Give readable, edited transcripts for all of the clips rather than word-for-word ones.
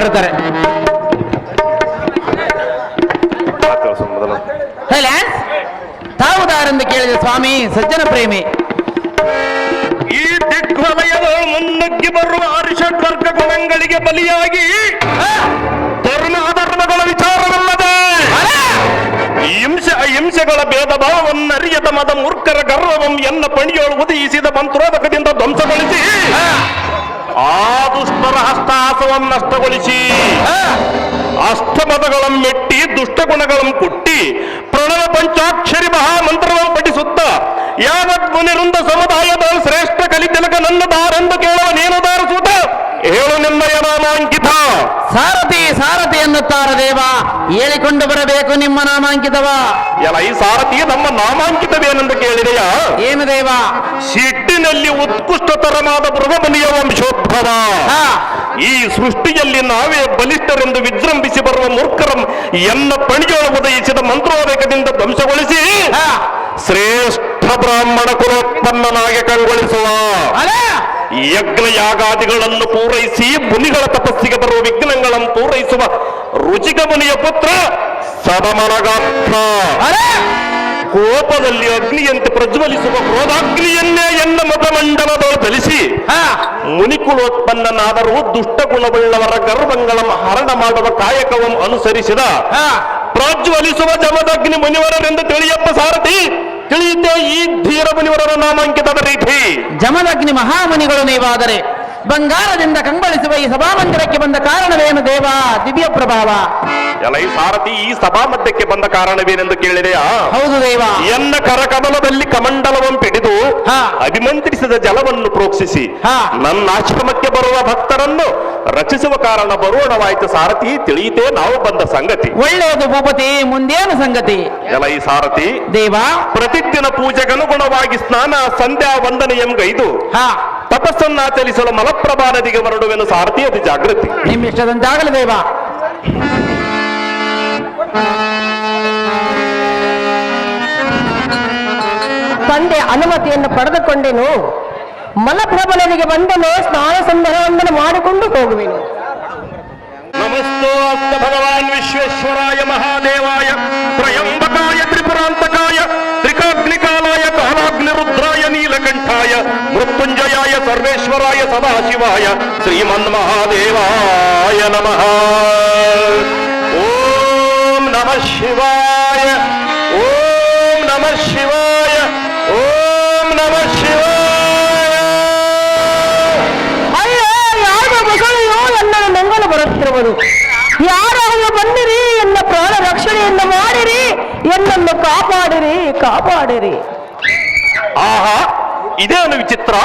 ಹೊರಡ್ತಾರೆ. ತಾವುದಾರೆಂದು ಕೇಳಿದ ಸ್ವಾಮಿ ಸಜ್ಜನ ಪ್ರೇಮಿ. ಈ ದಿಗ್ವಲಯದ ಮುನ್ನುಗ್ಗಿ ಬರುವ ಅರಿಷಡ್ವರ್ಗ ಗುಣಗಳಿಗೆ ಬಲಿಯಾಗಿ ಧರ್ಮಾಧರ್ಮಗಳ ವಿಚಾರವಲ್ಲದೆ ಹಿಂಸೆಗಳ ಭೇದ ಭಾವವನ್ನರಿಯದ ಮದ ಮೂರ್ಖರ ಗರ್ವವಂ ಎನ್ನ ಪಣಿಯೋಳು ಉದಯಿಸಿದ ಮಂತ್ರೋದಕದಿಂದ ಧ್ವಂಸಗೊಳಿಸಿ ಆ ದುಷ್ಟರ ಹಸ್ತಾಸವನ್ನು ನಷ್ಟಗೊಳಿಸಿ ಅಷ್ಟಮದಗಳನ್ನು ಮೆಟ್ಟಿ ದುಷ್ಟಗುಣಗಳನ್ನು ಕುಟ್ಟಿ ಪ್ರಣವ ಪಂಚಾಕ್ಷರಿ ಮಹಾಮಂತ್ರವನ್ನು ಪಠಿಸುತ್ತ ಯಾವತ್ ಮುನಿರುಂದ ಸಮುದಾಯದ ಶ್ರೇಷ್ಠ ಕಲಿತಿಲಕ ನನ್ನ ದಾರೆಂದು ಕೇಳುವ ನೀನು ದಾರಿಸುತ್ತ ಹೇಳು ನಿನ್ನಯ ನಾಮಾಂಕಿತ. ಸಾರಥಿ ಸಾರಥಿ ಎನ್ನುತ್ತಾರ ದೇವ, ಹೇಳಿಕೊಂಡು ಬರಬೇಕು ನಿಮ್ಮ ನಾಮಾಂಕಿತವ. ಎಲ್ಲ ಈ ಸಾರಥಿ ನಮ್ಮ ನಾಮಾಂಕಿತವೇನೆಂದು ಕೇಳಿದೆಯಾ? ಏನು ದೇವ? ಸಿಟ್ಟಿನಲ್ಲಿ ಉತ್ಕೃಷ್ಟತರವಾದ ಬೃಹಮನಿಯ ವಂಶೋದ್ಭವ. ಈ ಸೃಷ್ಟಿಯಲ್ಲಿ ನಾವೇ ಬಲಿಷ್ಠರೆಂದು ವಿಜೃಂಭಿಸಿ ಬರುವ ಮೂರ್ಖರಂ ಎನ್ನ ಪಣಿಯೋಳು ಉದಯಿಸಿದ ಮಂತ್ರೋದಕದಿಂದ ಧ್ವಂಸಗೊಳಿಸಿ ಶ್ರೇಷ್ಠ ಬ್ರಾಹ್ಮಣ ಕುಲೋತ್ಪನ್ನನಾಗಿ ಕಂಗೊಳಿಸುವ ಯಜ್ಞ ಯಾಗಾದಿಗಳನ್ನು ಪೂರೈಸಿ ಮುನಿಗಳ ತಪಸ್ಸಿಗೆ ಬರುವ ವಿಘ್ನಗಳನ್ನು ಪೂರೈಸುವ ರುಚಿಕ ಮುನಿಯ ಪುತ್ರ ಸದಮನಗಾತ್ರ. ಕೋಪದಲ್ಲಿ ಅಗ್ನಿಯಂತೆ ಪ್ರಜ್ವಲಿಸುವ ಕ್ರೋಧಾಗ್ನಿಯನ್ನೇ ಎನ್ನ ಮತಮಂಡಲದೊಳು ಧರಿಸಿ ಮುನಿಕುಲೋತ್ಪನ್ನನಾದರೂ ದುಷ್ಟ ಗುಣವುಳ್ಳವರ ಗರ್ವಂಗಳನ್ನು ಹರಣ ಮಾಡುವ ಕಾಯಕವನ್ನು ಅನುಸರಿಸಿದ ಪ್ರಜ್ವಲಿಸುವ ಜಮದಗ್ನಿ ಮುನಿವರರೆಂದು ತಿಳಿಯಪ್ಪ ಸಾರಥಿ. ತಿಳಿಯುತ್ತೆ ಈ ಧೀರ ಮುನಿವರರ ನಾಮಾಂಕಿತದ ರೀತಿ. ಜಮದಗ್ನಿ ಮಹಾಮುನಿಗಳು ನೀವಾದರೆ ಬಂಗಾರದಿಂದ ಕಂಗೊಳಿಸುವ ಈ ಸಭಾಮಂದಿರಕ್ಕೆ ಬಂದ ಕಾರಣವೇನು ದೇವ? ದಿವ್ಯ ಪ್ರಭಾವ. ಎಲ್ಲ ಈ ಸಾರಥಿ ಈ ಸಭಾ ಮಧ್ಯಕ್ಕೆ ಬಂದ ಕಾರಣವೇನೆಂದು ಕೇಳಿದೆಯಾ? ಹೌದು ದೇವ. ಎನ್ನ ಕರಕಮಲದಲ್ಲಿ ಕಮಂಡಲವನ್ನು ಪಿಡಿದು ಅಭಿಮಂತ್ರಿಸಿದ ಜಲವನ್ನು ಪ್ರೋಕ್ಷಿಸಿ ನನ್ನ ಆಶ್ರಮಕ್ಕೆ ಬರುವ ಭಕ್ತರನ್ನು ರಕ್ಷಿಸುವ ಕಾರಣ ಬರೋಣವಾಯಿತು ಸಾರಥಿ. ತಿಳಿಯಿತೇ ನಾವು ಬಂದ ಸಂಗತಿ. ಒಳ್ಳೆಯದು ಭೂಪತಿ, ಮುಂದೇನು ಸಂಗತಿ? ಎಲ್ಲ ಈ ಸಾರಥಿ ದೇವ, ಪ್ರತಿದಿನ ಪೂಜೆಗನುಗುಣವಾಗಿ ಸ್ನಾನ ಸಂಧ್ಯಾ ವಂದನೆಯಂಗೈದು ತಪಸ್ಸನ್ನಾಚರಿಸಲು ಮಲಪ್ರಭಾ ನದಿಗೆ ಹೊರಡುವೆನು ಸಾರಥಿ. ಅದು ಜಾಗೃತಿ. ನಿಮ್ಮಿಷ್ಟದಂತಾಗಲಿ ದೇವ. ತಂದೆ ಅನುಮತಿಯನ್ನು ಪಡೆದುಕೊಂಡೆನು. ಮಲಪ್ರಭಾ ನದಿಗೆ ಬಂದನು. ಸ್ನಾನ ಸಂಧ್ಯ ವಂದನೆ ಮಾಡಿಕೊಂಡು ಹೋಗುವೆನು. ನಮಸ್ತೆ ಅಸ್ತ ಭಗವಾನ್ ವಿಶ್ವೇಶ್ವರಾಯ ಮಹಾದೇವಾಯ ತ್ರಯಂಬಕಾಯ ತ್ರಿಪುರಾಂತಕಾಯ ತ್ರಿಕಾಗ್ನಿಕಾಲಾಯ ಕಾಲಾಗ್ನಿರುದ್ರಾಯ ನೀಲಕಂಠಾಯ ಮೃತ್ಯುಂಜಯಾಯ ಸರ್ವೇಶ್ವರಾಯ ಸದಾಶಿವಾಯ ಶ್ರೀಮನ್ಮಹಾದೇವಾಯ ನಮಃ. ಓಂ ನಮಃ ಶಿವಾಯ, ಓಂ ನಮಃ ಶಿವಾಯ, ಓಂ ನಮಃ ಶಿವಾಯ. ಮಂಗಲ ಬರುತ್ತಿರುವುದು ಯಾರಾದರೂ ಬನ್ನಿರಿ, ಎನ್ನ ಪ್ರಾಣ ರಕ್ಷಣೆಯನ್ನು ಮಾಡಿರಿ, ಎನ್ನನ್ನು ಕಾಪಾಡಿರಿ ಕಾಪಾಡಿರಿ. ಆಹಾ, ಇದೇನು ವಿಚಿತ್ರ!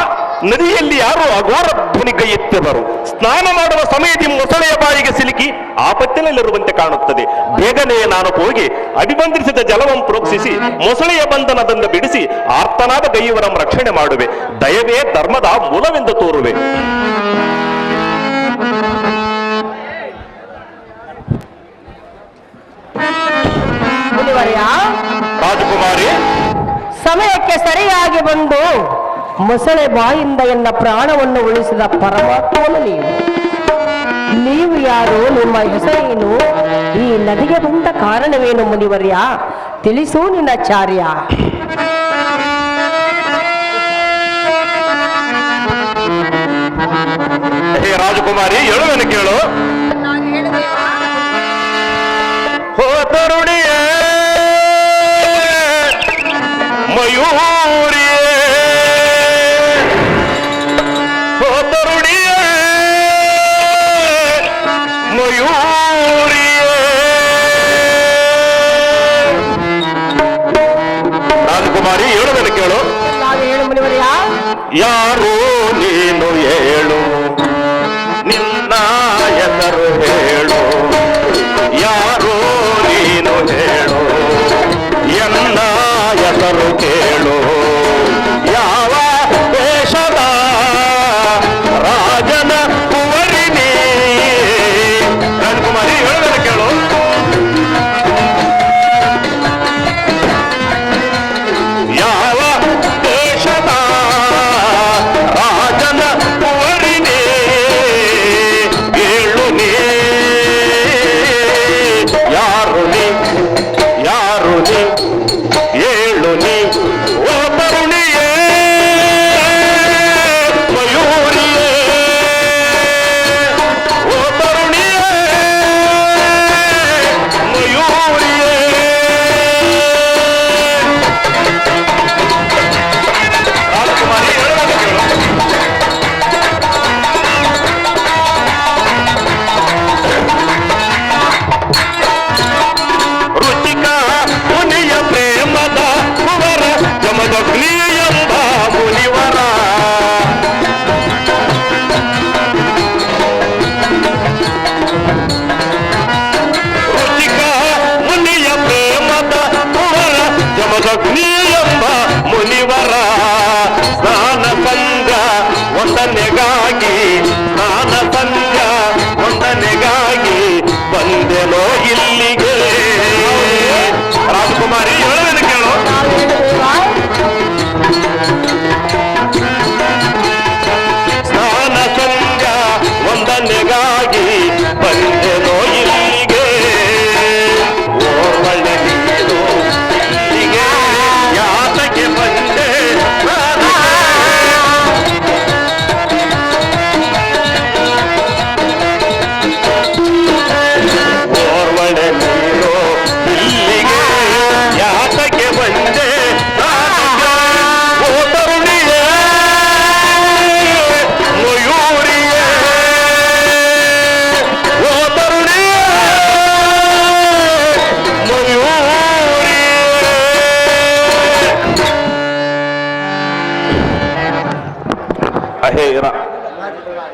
ನದಿಯಲ್ಲಿ ಯಾರೋ ಅಘೋರ ಧ್ವನಿ ಕೈ ಎತ್ತಿದರು. ಸ್ನಾನ ಮಾಡುವ ಸಮಯದಲ್ಲಿ ಮೊಸಳೆಯ ಬಾಯಿಗೆ ಸಿಲುಕಿ ಆಪತ್ತಿನಲ್ಲಿರುವಂತೆ ಕಾಣುತ್ತದೆ. ಬೇಗನೆ ನಾನು ಹೋಗಿ ಅಭಿಮಂತ್ರಿಸಿದ ಜಲವನ್ನು ಪ್ರೋಕ್ಷಿಸಿ ಮೊಸಳೆಯ ಬಂಧನದಿಂದ ಬಿಡಿಸಿ ಆರ್ತನಾದ ಗೈಯವರ ರಕ್ಷಣೆ ಮಾಡುವೆ. ದಯವೇ ಧರ್ಮದ ಮೂಲವೆಂದು ತೋರುವೆ. ರಾಜಕುಮಾರಿ, ಸಮಯಕ್ಕೆ ಸರಿಯಾಗಿ ಬಂದು ಮೊಸಳೆ ಬಾಯಿಂದ ಎನ್ನ ಪ್ರಾಣವನ್ನು ಉಳಿಸಿದ ಪರಮಾತ್ಮನು ನೀವು ಯಾರು? ನಿಮ್ಮ ಹೆಸರೇನು? ಈ ನದಿಗೆ ಬಂದ ಕಾರಣವೇನು ಮುನಿವರ್ಯ? ತಿಳಿಸು ನಿನ್ನಾಚಾರ್ಯ. ಹೇ ರಾಜಕುಮಾರಿ, ಹೇಳುವೆನು ಕೇಳು. ಹೋ ತರುಣಿಯೇ ಮಯೂರಿಯೇ, ಹೋ ತರುಣಿಯೇ ಮಯೂರಿಯೇ. ರಾಜಕುಮಾರಿ, ಹೇಳುವೆನು ಕೇಳು. ಹೇಳು ಮುನಿವರ್ಯ. ಯಾರು ನೀನು ಹೇಳು, ನಿನ್ನ ಹೆಸರು ಹೇಳು. ಯಾರು ನೀನು ಹೇಳು, ಎನ್ನ ಹೆಸರು ಕೇಳು. ವಂದನೆಗಾಗಿ ಸ್ನಾನ ಸಂಧ್ಯಾ ವಂದನೆಗಾಗಿ ಬಂದೆನೋ ಇಲ್ಲಿಗೆ. ರಾಜಕುಮಾರಿ ಹೇಳುವೇನು ಕೇಳು. ಸ್ನಾನ ಸಂಧ್ಯಾ ವಂದನೆಗಾಗಿ ಬಂದೆನೋ ಇಲ್ಲಿಗೆ. ಓರ್ವಳೆ ನೀನು ಇಲ್ಲಿಗೆ ಯಾತಕ್ಕೆ ಬಂದೆ ಓರ್ವಳೆ ನೀನು ಇಲ್ಲಿಗೆ ಯಾತಕ್ಕೆ ಬಂದೆ ಓ ತರುಣಿಯೇ ಮಯೂರಿಯೇ ಓ ತರುಣಿಯೇ ಮಯೂರಿಯೇ.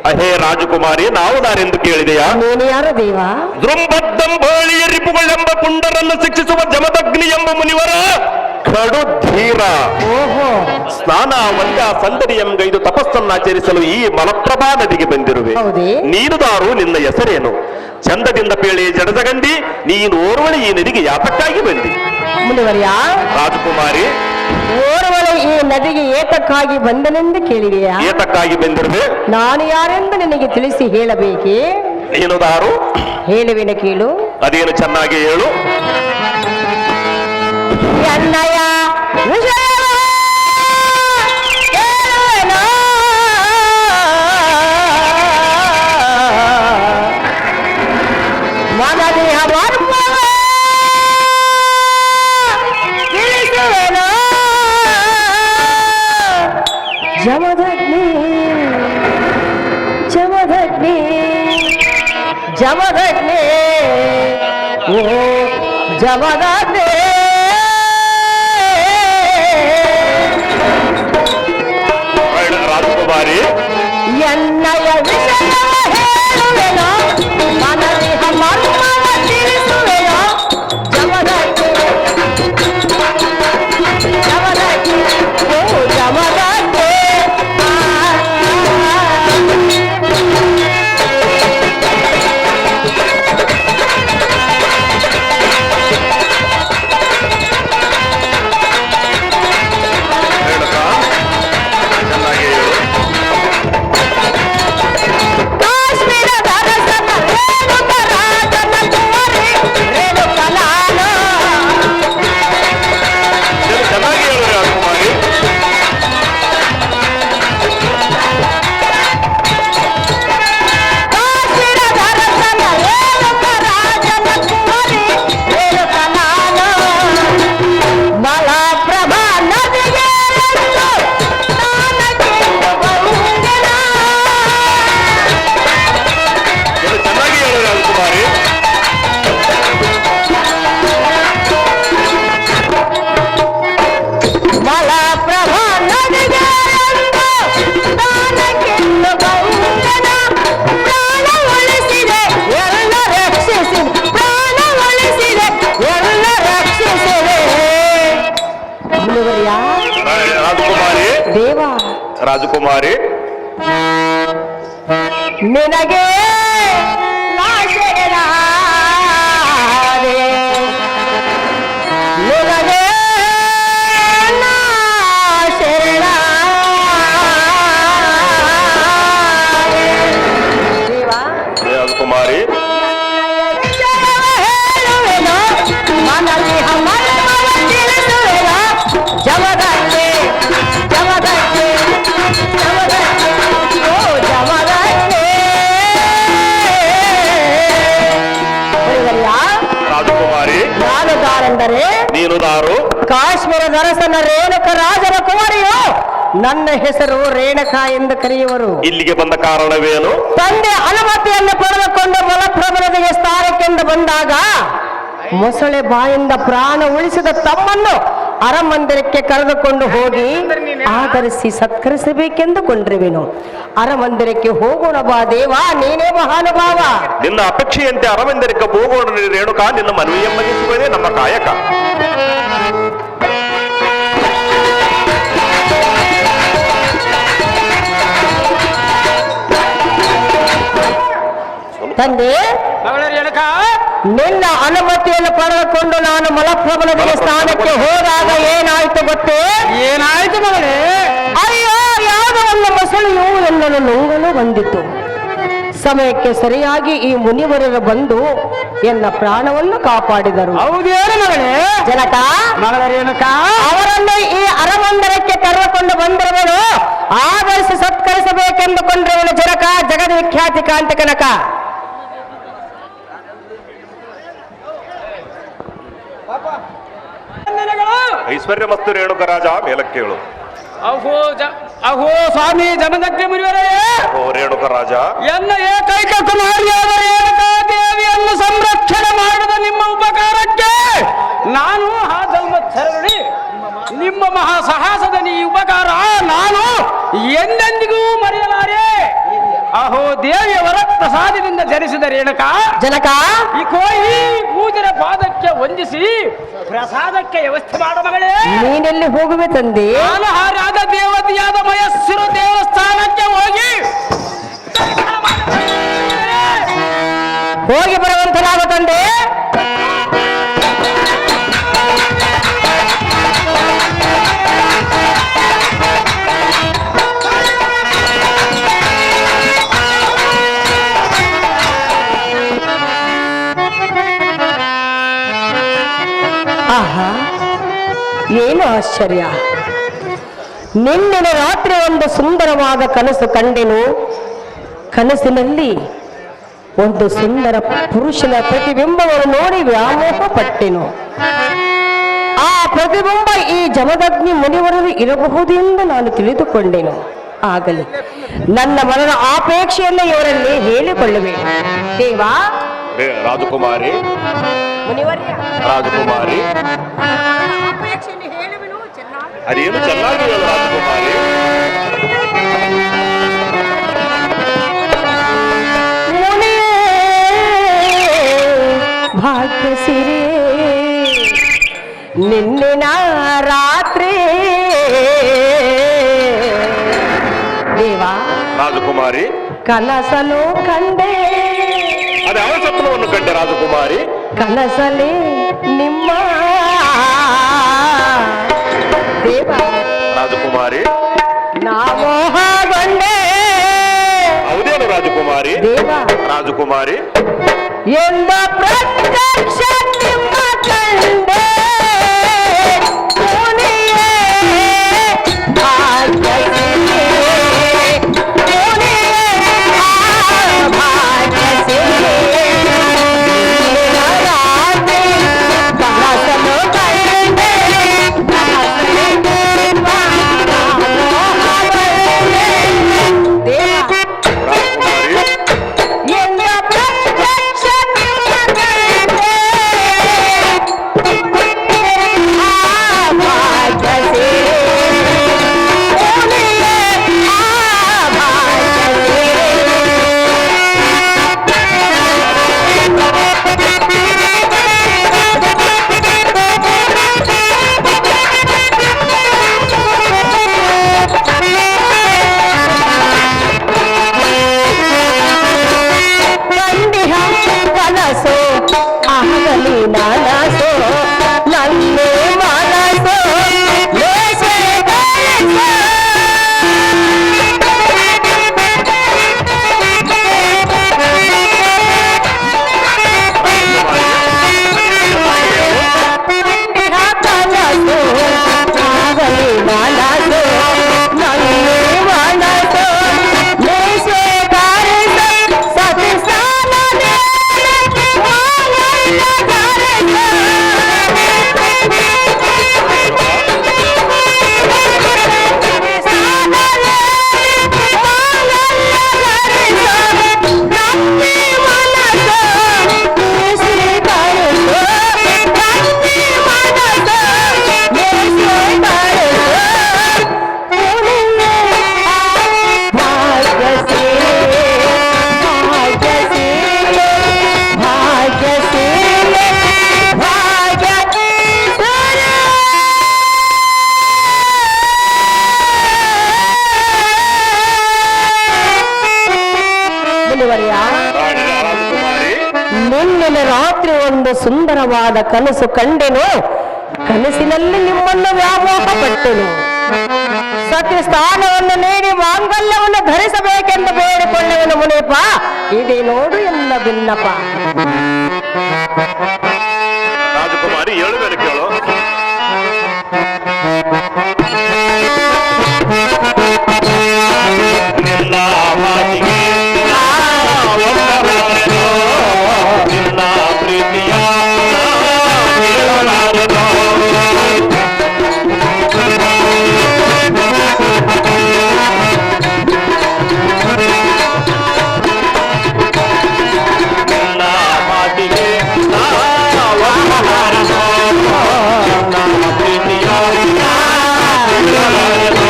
ಅಹೇ ರಾಜಕುಮಾರಿ, ನಾವು ನಾನೆಂದು ಕೇಳಿದೆಯಾ? ನೀನು ಯಾರು ದೇವ? ದೃಂಬದ್ದಂಬಾಳಿಯ ರಿಪುಗಳೆಂಬ ಪುಂಡರನ್ನು ಶಿಕ್ಷಿಸುವ ಜಮದಗ್ನಿ ಎಂಬ ಮುನಿವರ ಕಡು ಧೀರ. ಓಹೋ, ಸ್ನಾನ ವಂದ್ಯ ಸಂದರಿ ಎಂಬೈದು ತಪಸ್ಸನ್ನಾಚರಿಸಲು ಈ ಮಲಪ್ರಭಾ ನದಿಗೆ ಬಂದಿರುವೆ. ಹೌದೇ? ನೀನುದಾರು ನಿನ್ನ ಹೆಸರೇನು? ಚಂದದಿಂದ ಪೇಳೆ ಜಡದಗಂಡಿ, ನೀನು ಓರ್ವಳಿ ಈ ನದಿಗೆ ಯಾತಕ್ಕಾಗಿ ಬಂದಿ? ಮುನಿವರ್ಯ, ರಾಜಕುಮಾರಿ, ಓರ್ವಳು ಈ ನದಿಗೆ ಏತಕ್ಕಾಗಿ ಬಂದನೆಂದು ಕೇಳಿದೆಯಾ? ಏತಕ್ಕಾಗಿ ಬಂದಿರುವೆ? ನಾನು ಯಾರೆಂದು ನಿನಗೆ ತಿಳಿಸಿ ಹೇಳಬೇಕೇ? ನೀನುದಾರು ಹೇಳುವಿನ ಕೇಳು. ಅದೇನು ಚೆನ್ನಾಗಿ ಹೇಳು. ಎನ್ನಯ ವಿಷಯವ ಹೇಳುವೆನು. ಮನದಿಯ ಮರ್ಮವ ತಿಳಿಸುವೆನು. ಜಮದಗ್ನಿ ಜಮದಗ್ನಿ ಜಮದಗ್ನಿ ಓ ಜಮದಗ್ನಿ ರಾಜಕುಮಾರಿ, ಎನ್ನಯ ವಿಷಯವ ಹೇಳುವೆನು. ಮನದಿಹ ಮರ್ಮವ ತಿಳಿಸುವೆನು. ಜಮದಗ್ನಿ ಜಮದಗ್ನಿ ಓ ಜಮದಗ್ನಿ. ಹೇಳಕ್ಕ ಚೆನ್ನಾಗಿ ಹೇಳು. ಕಾಶ್ಮೀರದ ಅರಸನ ರೇಣುಕ ರಾಜನ ಕುವರಿ ರೇಣುಕಲಾಲ. ಇದು ಚೆನ್ನಾಗಿ ಹೇಳು ರಾಜಕುಮಾರಿ. ಕಾಶ್ಮೀರದ ಅರಸನ ರೇಣುಕ ರಾಜನ ಕುವರಿ ರೇಣುಕಲಾಲ. ಮಲಪ್ರಭಾ ನದಿಗೆ ಬಂದು ಸ್ನಾನಕ್ಕೆಂದು ಬಂದೆನ. ಇದು ಚೆನ್ನಾಗಿ ಹೇಳು ರಾಜಕುಮಾರಿ. ಮಲಪ್ರಭಾ ನದಿಗೆ ಬಂದು ಸ್ನಾನಕ್ಕೆಂದು ಬಂದೆನ. ಪ್ರಾಣ ಉಳಿಸಿದೆ ಎಲ್ಲ ರಕ್ಷಿಸಿ, ಪ್ರಾಣ ಉಳಿಸಿದೆ ಎಲ್ಲ ರಕ್ಷಿಸಿದೆ. ಮುನಿವರ್ಯ, ರಾಜಕುಮಾರಿ, ದೇವ, ರಾಜಕುಮಾರಿ, ನಿನಗೆ ನಾಶನಾದೆ. ನಿನಗೆ ನಾಶನಾದೆ. ದೇವ, ರಾಜಕುಮಾರಿ, ವಿಷಯವ ಹೇಳುವೆನು. ಮನದಿಹ ಮರ್ಮವ ತಿಳಿಸುವೆನು. ಜಮದಗ್ನಿ ಜಮದಗ್ನಿ ಜಮದಗ್ನಿ ಓ ಜಮದಗ್ನಿ. ಮುನಿವರ್ಯ, ರಾಜಕುಮಾರಿ, ನಾನು ದಾರೆಂದರೆ ನೀನುದಾರು ಕಾಶ್ಮೀರದ ಅರಸನ ರೇಣುಕ ರಾಜನ ಕುಮಾರಿಯು. ನನ್ನ ಹೆಸರು ರೇಣುಕಾ ಎಂದು ಕರೆಯುವರು. ಇಲ್ಲಿಗೆ ಬಂದ ಕಾರಣವೇನು? ತಂದೆ ಅನುಮತಿಯನ್ನು ಪಡೆದುಕೊಂಡು ಮಲಪ್ರಭುವಿಗೆ ಸ್ನಾನಕ್ಕೆಂದು ಬಂದಾಗ ಮೊಸಳೆ ಬಾಯಿಂದ ಪ್ರಾಣ ಉಳಿಸಿದ ತಮ್ಮನ್ನು ಅರಮಂದಿರಕ್ಕೆ ಕರೆದುಕೊಂಡು ಹೋಗಿ ಆಧರಿಸಿ ಸತ್ಕರಿಸಬೇಕೆಂದು ಕೊಂಡ್ರಿವೆನು. ಅರಮಂದಿರಕ್ಕೆ ಹೋಗೋಣ ಬಾ ದೇವ, ನೀನೇ ಮಹಾನುಭಾವ. ನಿನ್ನ ಅಪೇಕ್ಷೆಯಂತೆ ಅರವಿಂದರಿಗೆ ಹೋಗೋಣ ರೇಣುಕಾ. ನಿನ್ನ ಮನವಿಯಮ್ಮನಿಸುವುದೇ ನಮ್ಮ ಕಾಯಕ. ತಂದೆ, ಮಗಳೇ ರೇಣುಕ, ನಿನ್ನ ಅನುಮತಿಯನ್ನು ಪಡೆದುಕೊಂಡು ನಾನು ಮಲಪ್ರಬಲದ ಸ್ಥಾನಕ್ಕೆ ಹೋದಾಗ ಏನಾಯ್ತು ಗೊತ್ತೇ? ಏನಾಯ್ತು ಮಗಳೇ? ಅಯ್ಯೋ, ಯಾವುದೋ ಒಂದು ಮೊಸಳೆಯು ನನ್ನನ್ನು ನುಂಗಲು ಬಂದಿತು. ಸಮಯಕ್ಕೆ ಸರಿಯಾಗಿ ಈ ಮುನಿವರರು ಬಂದು ಎನ್ನ ಪ್ರಾಣವನ್ನು ಕಾಪಾಡಿದರು. ಹೌದೇನು ಮಗಳೇ? ಜನಕ, ಮಗಳ ರೇಣುಕ, ಅವರನ್ನು ಈ ಅರಮಂದಿರಕ್ಕೆ ಕರೆದುಕೊಂಡು ಬಂದಿರುವನು ಆದರಿಸಿ ಸತ್ಕರಿಸಬೇಕೆಂದುಕೊಂಡಿರುವನು ಜನಕ, ಜಗದ ವಿಖ್ಯಾತಿ ಕಾಂತಿ ಕನಕ. ಐಶ್ವರ್ಯ ಮತ್ತು ರೇಣುಕ ರಾಜ ಮೇಲಕ್ಕೇಳು. ಅಹೋ ಸ್ವಾಮಿ ಜನದಕ್ಕೆ ಮುನಿವರೇ, ಓ ರೇಣುಕ ರಾಜ, ಎನ್ನ ಏಕೈಕ ಕುಮಾರಿಯಾದ ರೇಣುಕಾ ದೇವಿಯನ್ನು ಸಂರಕ್ಷಣೆ ಮಾಡಿದ ನಿಮ್ಮ ಉಪಕಾರಕ್ಕೆ ನಾನು ಆ ಜನ್ಮಧರಣಿ ನಿಮ್ಮ ಮಹಾ ಸಾಹಸದ ಈ ಉಪಕಾರ ನಾನು ಎಂದೆಂದಿಗೂ ಮರೆಯಲಾರೆ. ಅಹೋ ದೇವಿಯವರ ಪ್ರಸಾದದಿಂದ ಜನಿಸಿದ ರೇಣುಕಾ ಜನಕ, ಈ ಕೋಯಿ ಪೂಜನ ಪಾದಕ್ಕೆ ವಂದಿಸಿ ಪ್ರಸಾದಕ್ಕೆ ವ್ಯವಸ್ಥೆ ಮಾಡ ಮಗಳೇ. ನೀನೆಲ್ಲಿ ಹೋಗುವೆ ತಂದೆ? ನಾನು ಹಾರಾದ ದೇವತೆಯಾದ ಮಯಸ್ಸುರ ದೇವಸ್ಥಾನಕ್ಕೆ ಹೋಗಿ ಬರುವಂತನಾಗ ತಂದೆ. ಆಹಾ, ಏನು ಆಶ್ಚರ್ಯ! ನಿನ್ನೆ ರಾತ್ರಿ ಒಂದು ಸುಂದರವಾದ ಕನಸು ಕಂಡೆನು. ಕನಸಿನಲ್ಲಿ ಒಂದು ಸುಂದರ ಪುರುಷನ ಪ್ರತಿಬಿಂಬವನ್ನು ನೋಡಿ ವ್ಯಾಮೋಹ ಪಟ್ಟೆನು. ಆ ಪ್ರತಿಬಿಂಬ ಈ ಜಮದಗ್ನಿ ಮುನಿವರರು ಇರಬಹುದು ಎಂದು ನಾನು ತಿಳಿದುಕೊಂಡೆನು. ಆಗಲಿ, ನನ್ನ ಮನದ ಆಪೇಕ್ಷೆಯನ್ನು ಇವರಲ್ಲಿ ಹೇಳಿಕೊಳ್ಳುವೆ. ದೇವಾ, ರಾಜಕುಮಾರಿ, ಮುನಿವರ್ಯ, ರಾಜಕುಮಾರಿ, ಆಪೇಕ್ಷೆಯನ್ನು ಹೇಳುವೆನು. ಅದೇನು ಚೆನ್ನಾಗಿ ಹೇಳು ರಾಜಕುಮಾರಿ. ಭಾಗ್ಯ ಸಿರಿ ನಿನ್ನಿನ ರಾತ್ರಿ ದೇವಾ, ರಾಜಕುಮಾರಿ, ಕನಸಲು ಕಂಡೆ. ಅದೇ ಅವನ ಸ್ವಪ್ನವನ್ನು ಕಂಡೆ ರಾಜಕುಮಾರಿ. ಕನಸಲಿ ನಿಮ್ಮ ದೇವ ರಾಜಕುಮಾರಿ, ನಾಮೋಹಗೊಂಡೆ. ಹೌದೇನು ರಾಜಕುಮಾರಿ? ದೇವ, ರಾಜಕುಮಾರಿ, ಎಂದ ಪ್ರತ್ಯಕ್ಷ ನಿಮ್ಮ ಕಂಡೆ. ಮುನಿಯೇ ಭಾಗ್ಯಸಿರಿ, ಮುನಿಯೇ ಭಾಗ್ಯಸಿರಿ. ರಾತ್ರಿ ಕನಸಲು ಕಂಡೆ, ಕನಸಲಿ ನಿಮ್ಮ ನಾಮೋಹಗೊಂಡೆ. ದೇವ, ರಾಜಕುಮಾರಿ, ಎಂದ ಪ್ರತ್ಯಕ್ಷ ನಿಮ್ಮ ಕಂಡೆ. ಭಾಗ್ಯಸಿರಿ, ಮುನಿಯೇ ಕಂಡಿಹ ಕನಸು ಆಗಲಿ ನನಸು, ನನ್ನೇ ಮನಸು ಲೇಸೆಗೈಸು. ಕಂಡಿಹ ಕನಸು ಆಗಲಿ ನನಸು, ನನ್ನೇ ಮನಸು ಲೇಸೆಗೈಸು. ಸತಿ ಸಾಲದೆ ಮಾಯಲ್ಲ ಧರಿಸು. ಸಾಲದೆ ಮಾಯಲ್ಲ ಧರಿಸು. ನನ್ನೇ ಮನಸು ಲೇಸೆಗೈಸು. ನನ್ನೇ ಮನಸು ಲೇಸೆಗೈಸು. ಮುನಿಯೇ ಭಾಗ್ಯಸಿರಿ, ಭಾಗ್ಯಸಿರಿ, ಭಾಗ್ಯಸಿರಿ, ಭಾಗ್ಯಸಿರಿ. ಮುನಿವರ್ಯ, ರಾಜಕುಮಾರಿ, ನಿನ್ನೆ ರಾತ್ರಿ ಒಂದು ಸುಂದರವಾದ ಕನಸು ಕಂಡೆನು. ಕನಸಿನಲ್ಲಿ ನಿಮ್ಮನ್ನು ವ್ಯಾಮೋಹ ಪಟ್ಟೆನು. ಸತಿ ಸ್ಥಾನವನ್ನು ನೀಡಿ ಮಾಂಗಲ್ಯವನ್ನು ಧರಿಸಬೇಕೆಂದು ಬೇಡಿಕೊಳ್ಳುವನು ಮುನಿಪ. ಇದೇ ನೋಡು ಎಲ್ಲ ಭಿನ್ನಪ. ರಾಜಕುಮಾರಿ ಹೇಳುವೇನು ಕೇಳು. ನಿನ್ನ ಮಾತಿಗೆ ನಿನ್ನ ಪ್ರೀತಿಯ ಹೇಳಲಾರದು. ನಿನ್ನ ಮಾತಿಗೆ ಒಪ್ಪಲಾರದು. ನಿನ್ನ ಪ್ರೀತಿಯ ಹೇಳಲಾರದು.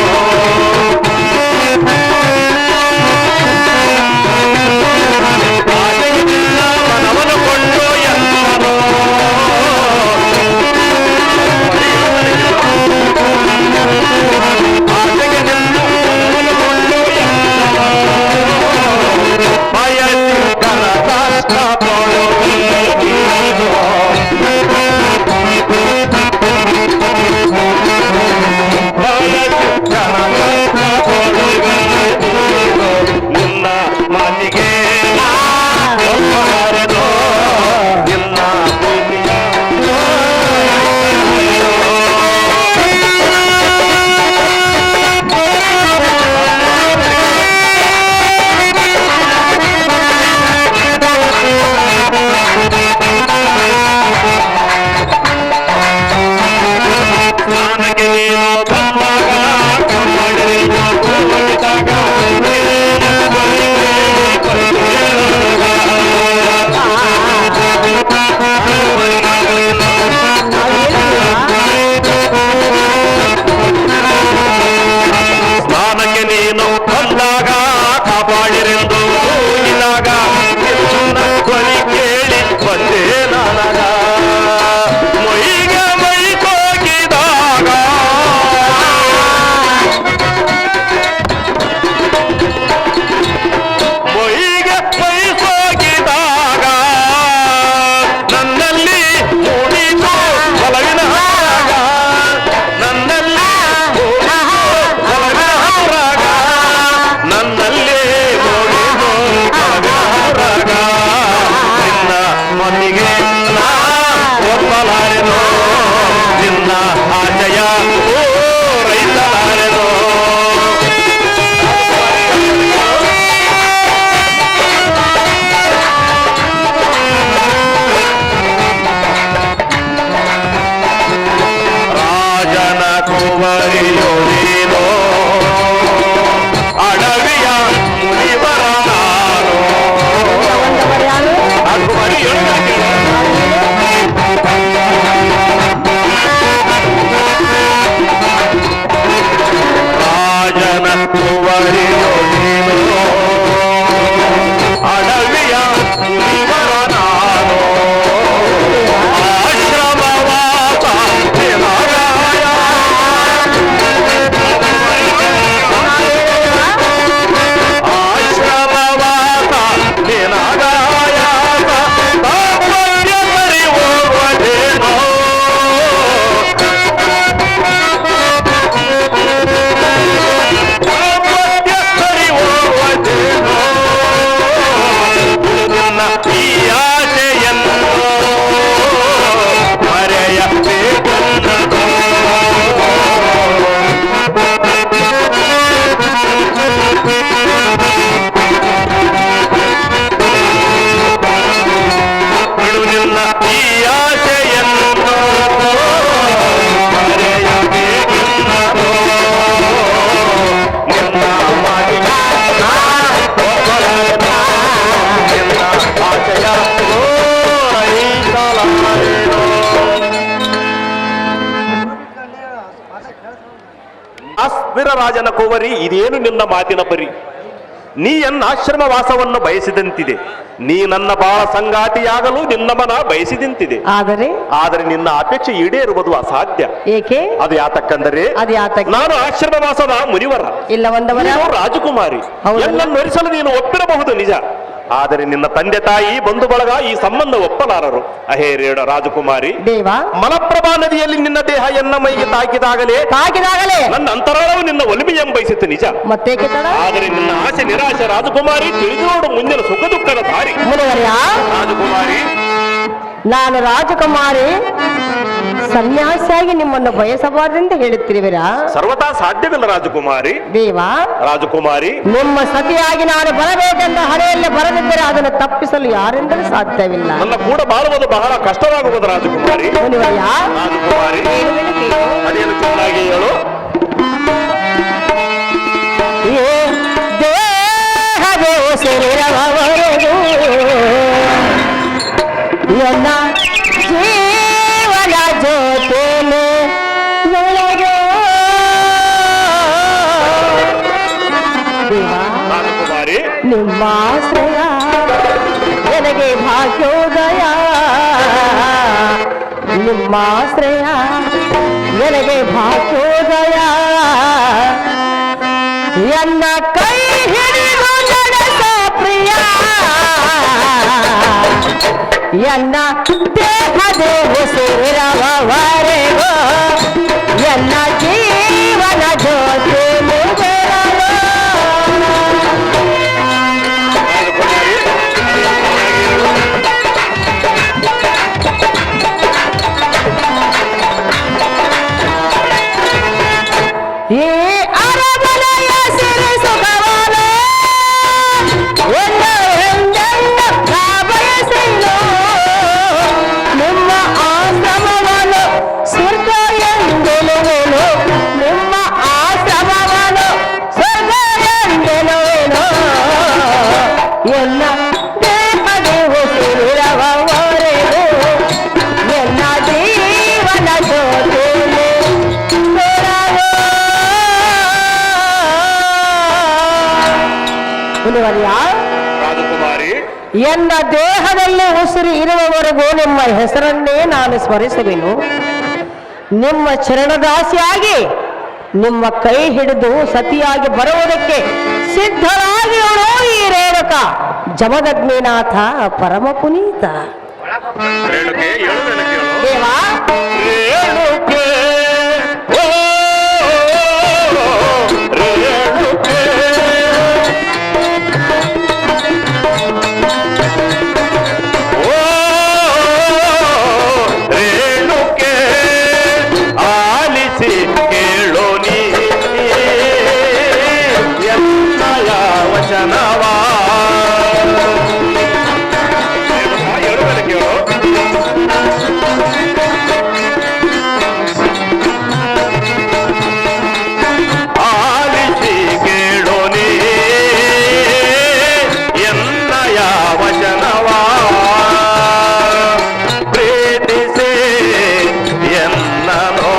ಮನವನ್ನು ಕೊಂಡು ಎಂದನು. ಆಸೆಗೆ ನಿನ್ನ ಮನವನ್ನು ಕೊಂಡು ಎಂದನು. ಬಯಸಿ ಕನಸಾಷ್ಟ ನಿನ್ನ ಮಾತಿಗೆ ಒಪ್ಪಲಾರದು. ನಿನ್ನ ಪ್ರೀತಿಯ ನನಗೆ ನೀನು ಬಂದಾಗ ಹೊರಟಾಗ ಸ್ನಾನಕ್ಕೆ ನೀನು ಬಂದಾಗ ಕಾಪಾಡಿರೆಂದು ಹೋಗಿದಾಗ ನಿನ್ನ ಧ್ವನಿ ಕೇಳಿ ಬಂದೆ ನನಗ. ಮೈಗೆ ಮೈ ಹೋಗಿದಾಗ ಮೈಗೆ ಮೈ ಹೋಗಿದಾಗ ನನ್ನಲ್ಲಿ ಮೂಡಿತು ಒಲವಿನ ರಾಗ. ನನ್ನಲ್ಲಿ ಮೂಡಿತು ಒಲವಿನ ರಾಗ. ನನ್ನಲ್ಲಿ ಮೂಡಿತು ಒಲವಿನ ರಾಗ. ನಿನ್ನ ಮನೆಗೆ ನಾ ಒಪ್ಪಲಾರೆನು. ನಿನ್ನ ಆಶಯ ರೈತಲಾರೆನು. ರಾಜನ ಕುವರಿಯೋ ನೀನು, ಅಡವಿಯ ಮುನಿವರ ನಾನು. ರಾಜಕುಮಾರಿ ಹೇಳುವುದನ್ನು ಕೇಳು. ರಾಜನ ಕುವರಿಯೋ ನೀನು, ಅಡವಿಯ ಮುನಿವರ ನಾನು. ಆಶ್ರಮವಾಸ ದೇವರಾಯ. ಆಶ್ರಮವಾಸ ನಿನಗಾಯ. ತಾಪಲ್ಯ ಸರಿ ಹೋಗುವುದೇನೋ. ತಾಪಲ್ಯ ಸರಿ ಹೋಗುವುದೇನೋ. ನನ್ನ ಈ ಆಸೆಯನ್ನು ಮರೆಯಬೇಕೆನ್ನದು. ಬಿಡು ನಿನ್ನ ಈ ಆಸೆಯನ್ನು ಮರೆಯಬೇಕೆನ್ನದು. ನಿನ್ನ ಮಾತಿಗೆ ಒಪ್ಪಲಾರೆನು. ನಿನ್ನ ಆಸೆಯ ರೈತಲಾರೆನು. ಅಸ್ಮಿರ ರಾಜನ ಕುವರಿ, ಇದೇನು ನಿನ್ನ ಮಾತಿನ ಪರಿ? ನೀ ಎನ್ನ ಆಶ್ರಮ ವಾಸವನ್ನು ಬಯಸಿದಂತಿದೆ. ನೀ ನನ್ನ ಬಾಳ ಸಂಗಾತಿಯಾಗಲು ನಿನ್ನ ಮನ ಬಯಸಿದಂತಿದೆ. ಆದರೆ ನಿನ್ನ ಅಪೇಕ್ಷೆ ಈಡೇರುವುದು ಅಸಾಧ್ಯ. ಏಕೆ? ಅದು ಯಾತಕ್ಕಂದರೆ ಅದು ಯಾತಕ್ಕೆ? ನಾನು ಆಶ್ರಮ ವಾಸದ ಮುನಿವರ, ಇಲ್ಲ ಒಂದವರ ನೀನು ರಾಜಕುಮಾರಿ. ಹೌದಲ್ಲ? ಎಲ್ಲನ್ನು ನಡೆಸಲು ನೀನು ಒಪ್ಪಿರಬಹುದು ನಿಜ. ಆದರೆ ನಿನ್ನ ತಂದೆ ತಾಯಿ ಬಂಧು ಬಳಗ ಈ ಸಂಬಂಧ ಒಪ್ಪಲಾರರು. ಅಹೇ ರೇಡ ರಾಜಕುಮಾರಿ, ದೇವ, ಮಲಪ್ರಭಾ ನದಿಯಲ್ಲಿ ನಿನ್ನ ದೇಹ ಎನ್ನ ಮೈಗೆ ತಾಕಿದಾಗಲೇ ನನ್ನ ಅಂತರಾಳವು ನಿನ್ನ ಒಲಿಮೆ ಎಂಬೈಸಿತ್ತು ನಿಜ. ಮತ್ತೇಕೆ ತಡ? ಆದರೆ ನಿನ್ನ ಆಸೆ ನಿರಾಶೆ ರಾಜಕುಮಾರಿ, ತಿಳಿದು ನೋಡು ಮುಂದಿನ ಸುಖ ದುಃಖದ ದಾರಿ. ಮುನಿವರ್ಯ, ರಾಜಕುಮಾರಿ, ನಾನು ರಾಜಕುಮಾರಿ ಸನ್ಯಾಸಿಯಾಗಿ ನಿಮ್ಮನ್ನು ಬಯಸಬಾರದೆಂದು ಹೇಳುತ್ತಿರುವಿರಾ? ಸರ್ವತಾ ಸಾಧ್ಯವಿಲ್ಲ ರಾಜಕುಮಾರಿ. ದೇವ, ರಾಜಕುಮಾರಿ, ನಿಮ್ಮ ಸತಿಯಾಗಿ ನಾನು ಬರಬೇಕೆಂದ ಹಣೆಯಲ್ಲಿ ಬರದಿದ್ದರೆ ಅದನ್ನು ತಪ್ಪಿಸಲು ಯಾರಿಂದಲೂ ಸಾಧ್ಯವಿಲ್ಲ. ನನ್ನ ಕೂಡ ಬಾಳುವುದು ಬಹಳ ಕಷ್ಟವಾಗುವುದು ರಾಜಕುಮಾರಿ. ಮುನಿವರ್ಯ, ರಾಜಕುಮಾರಿ, ಅದೇನು ಚೆನ್ನಾಗಿ ಹೇಳು. ದೇಹವೇ ಉಸಿರಿರವರೆಗೂ ಎನ್ನ ಜೀವನ ಜೊತೆಲೆ ಬೆಳಗೋ. ರಾಜಕುಮಾರಿ, ನಿಮ್ಮ ಆಶ್ರಯ ನನಗೆ ಭಾಗ್ಯೋದಯ, ನಿಮ್ಮ ಆಶ್ರಯ ನನಗೆ ಭಾಗ್ಯೋದಯ. ಎನ್ನ ಕೈ ಹಿಡಿದು ನಡೆಸ ಪ್ರಿಯ, ಎನ್ನ ದೇಹದೇ ಉಸಿರವರೆಗೂ ಎನ್ನ ಜೀವನ ಜ್ಯೋತಿ ಮುಗಿರಲು. ಈ ಅರಮನೆಯ ಸಿರಿ ಸುಖವಾಲೆ ಒಂದು ಹೆಂಗನ್ನ ನಾ ಬಯಸಿಲ್ಲ. ನಿಮ್ಮ ಆಶ್ರಮವನ್ನು ಸ್ವರ್ಗ ಎಂದೆನುವೆನು, ನಿಮ್ಮ ಆಶ್ರಮವನ್ನು ಸ್ವರ್ಗ ಎಂದೆನುವೆನು. ಎಲ್ಲ ದೇಹದೇ ಉಸಿರಿರವರೆಗೂ ಎಲ್ಲ ಜೀವನ ಜೊತೆಲೆ ಬೆಳಗೋ. ಮುನಿವರ್ಯ, ರಾಜಕುಮಾರಿ, ಎನ್ನ ದೇಹದಲ್ಲಿ ಉಸಿರು ಇರುವವರೆಗೂ ನಿಮ್ಮ ಹೆಸರನ್ನೇ ನಾನು ಸ್ಮರಿಸುವೆನು. ನಿಮ್ಮ ಚರಣದಾಸಿಯಾಗಿ ನಿಮ್ಮ ಕೈ ಹಿಡಿದು ಸತಿಯಾಗಿ ಬರುವುದಕ್ಕೆ ಸಿದ್ಧರಾಗಿರೋಳು ಈ ರೇಣುಕ ಜಮದಗ್ನಿನಾಥ ಪರಮ ಪುನೀತ. ರೇಣುಕೆ, ಹೇಳು ರೇಣುಕೆ, ಹೇಳು. ದೇವಾ, ರೇಣುಕೆ, ಓ ರೇಣುಕೆ, ಓ ರೇಣುಕೆ, ಆಲಿಸಿ ಕೇಳೋ ನೀ ಎನ್ನಯ ವಚನವಾ. ಹೇಳು ರೇಣುಕೆ, ಹೇಳು. ಆಲಿಸಿ ಕೇಳೋ ನೀ ಎನ್ನಯ ವಚನವಾ. ಪ್ರೀತಿಸಿ ಎನ್ನನೋ,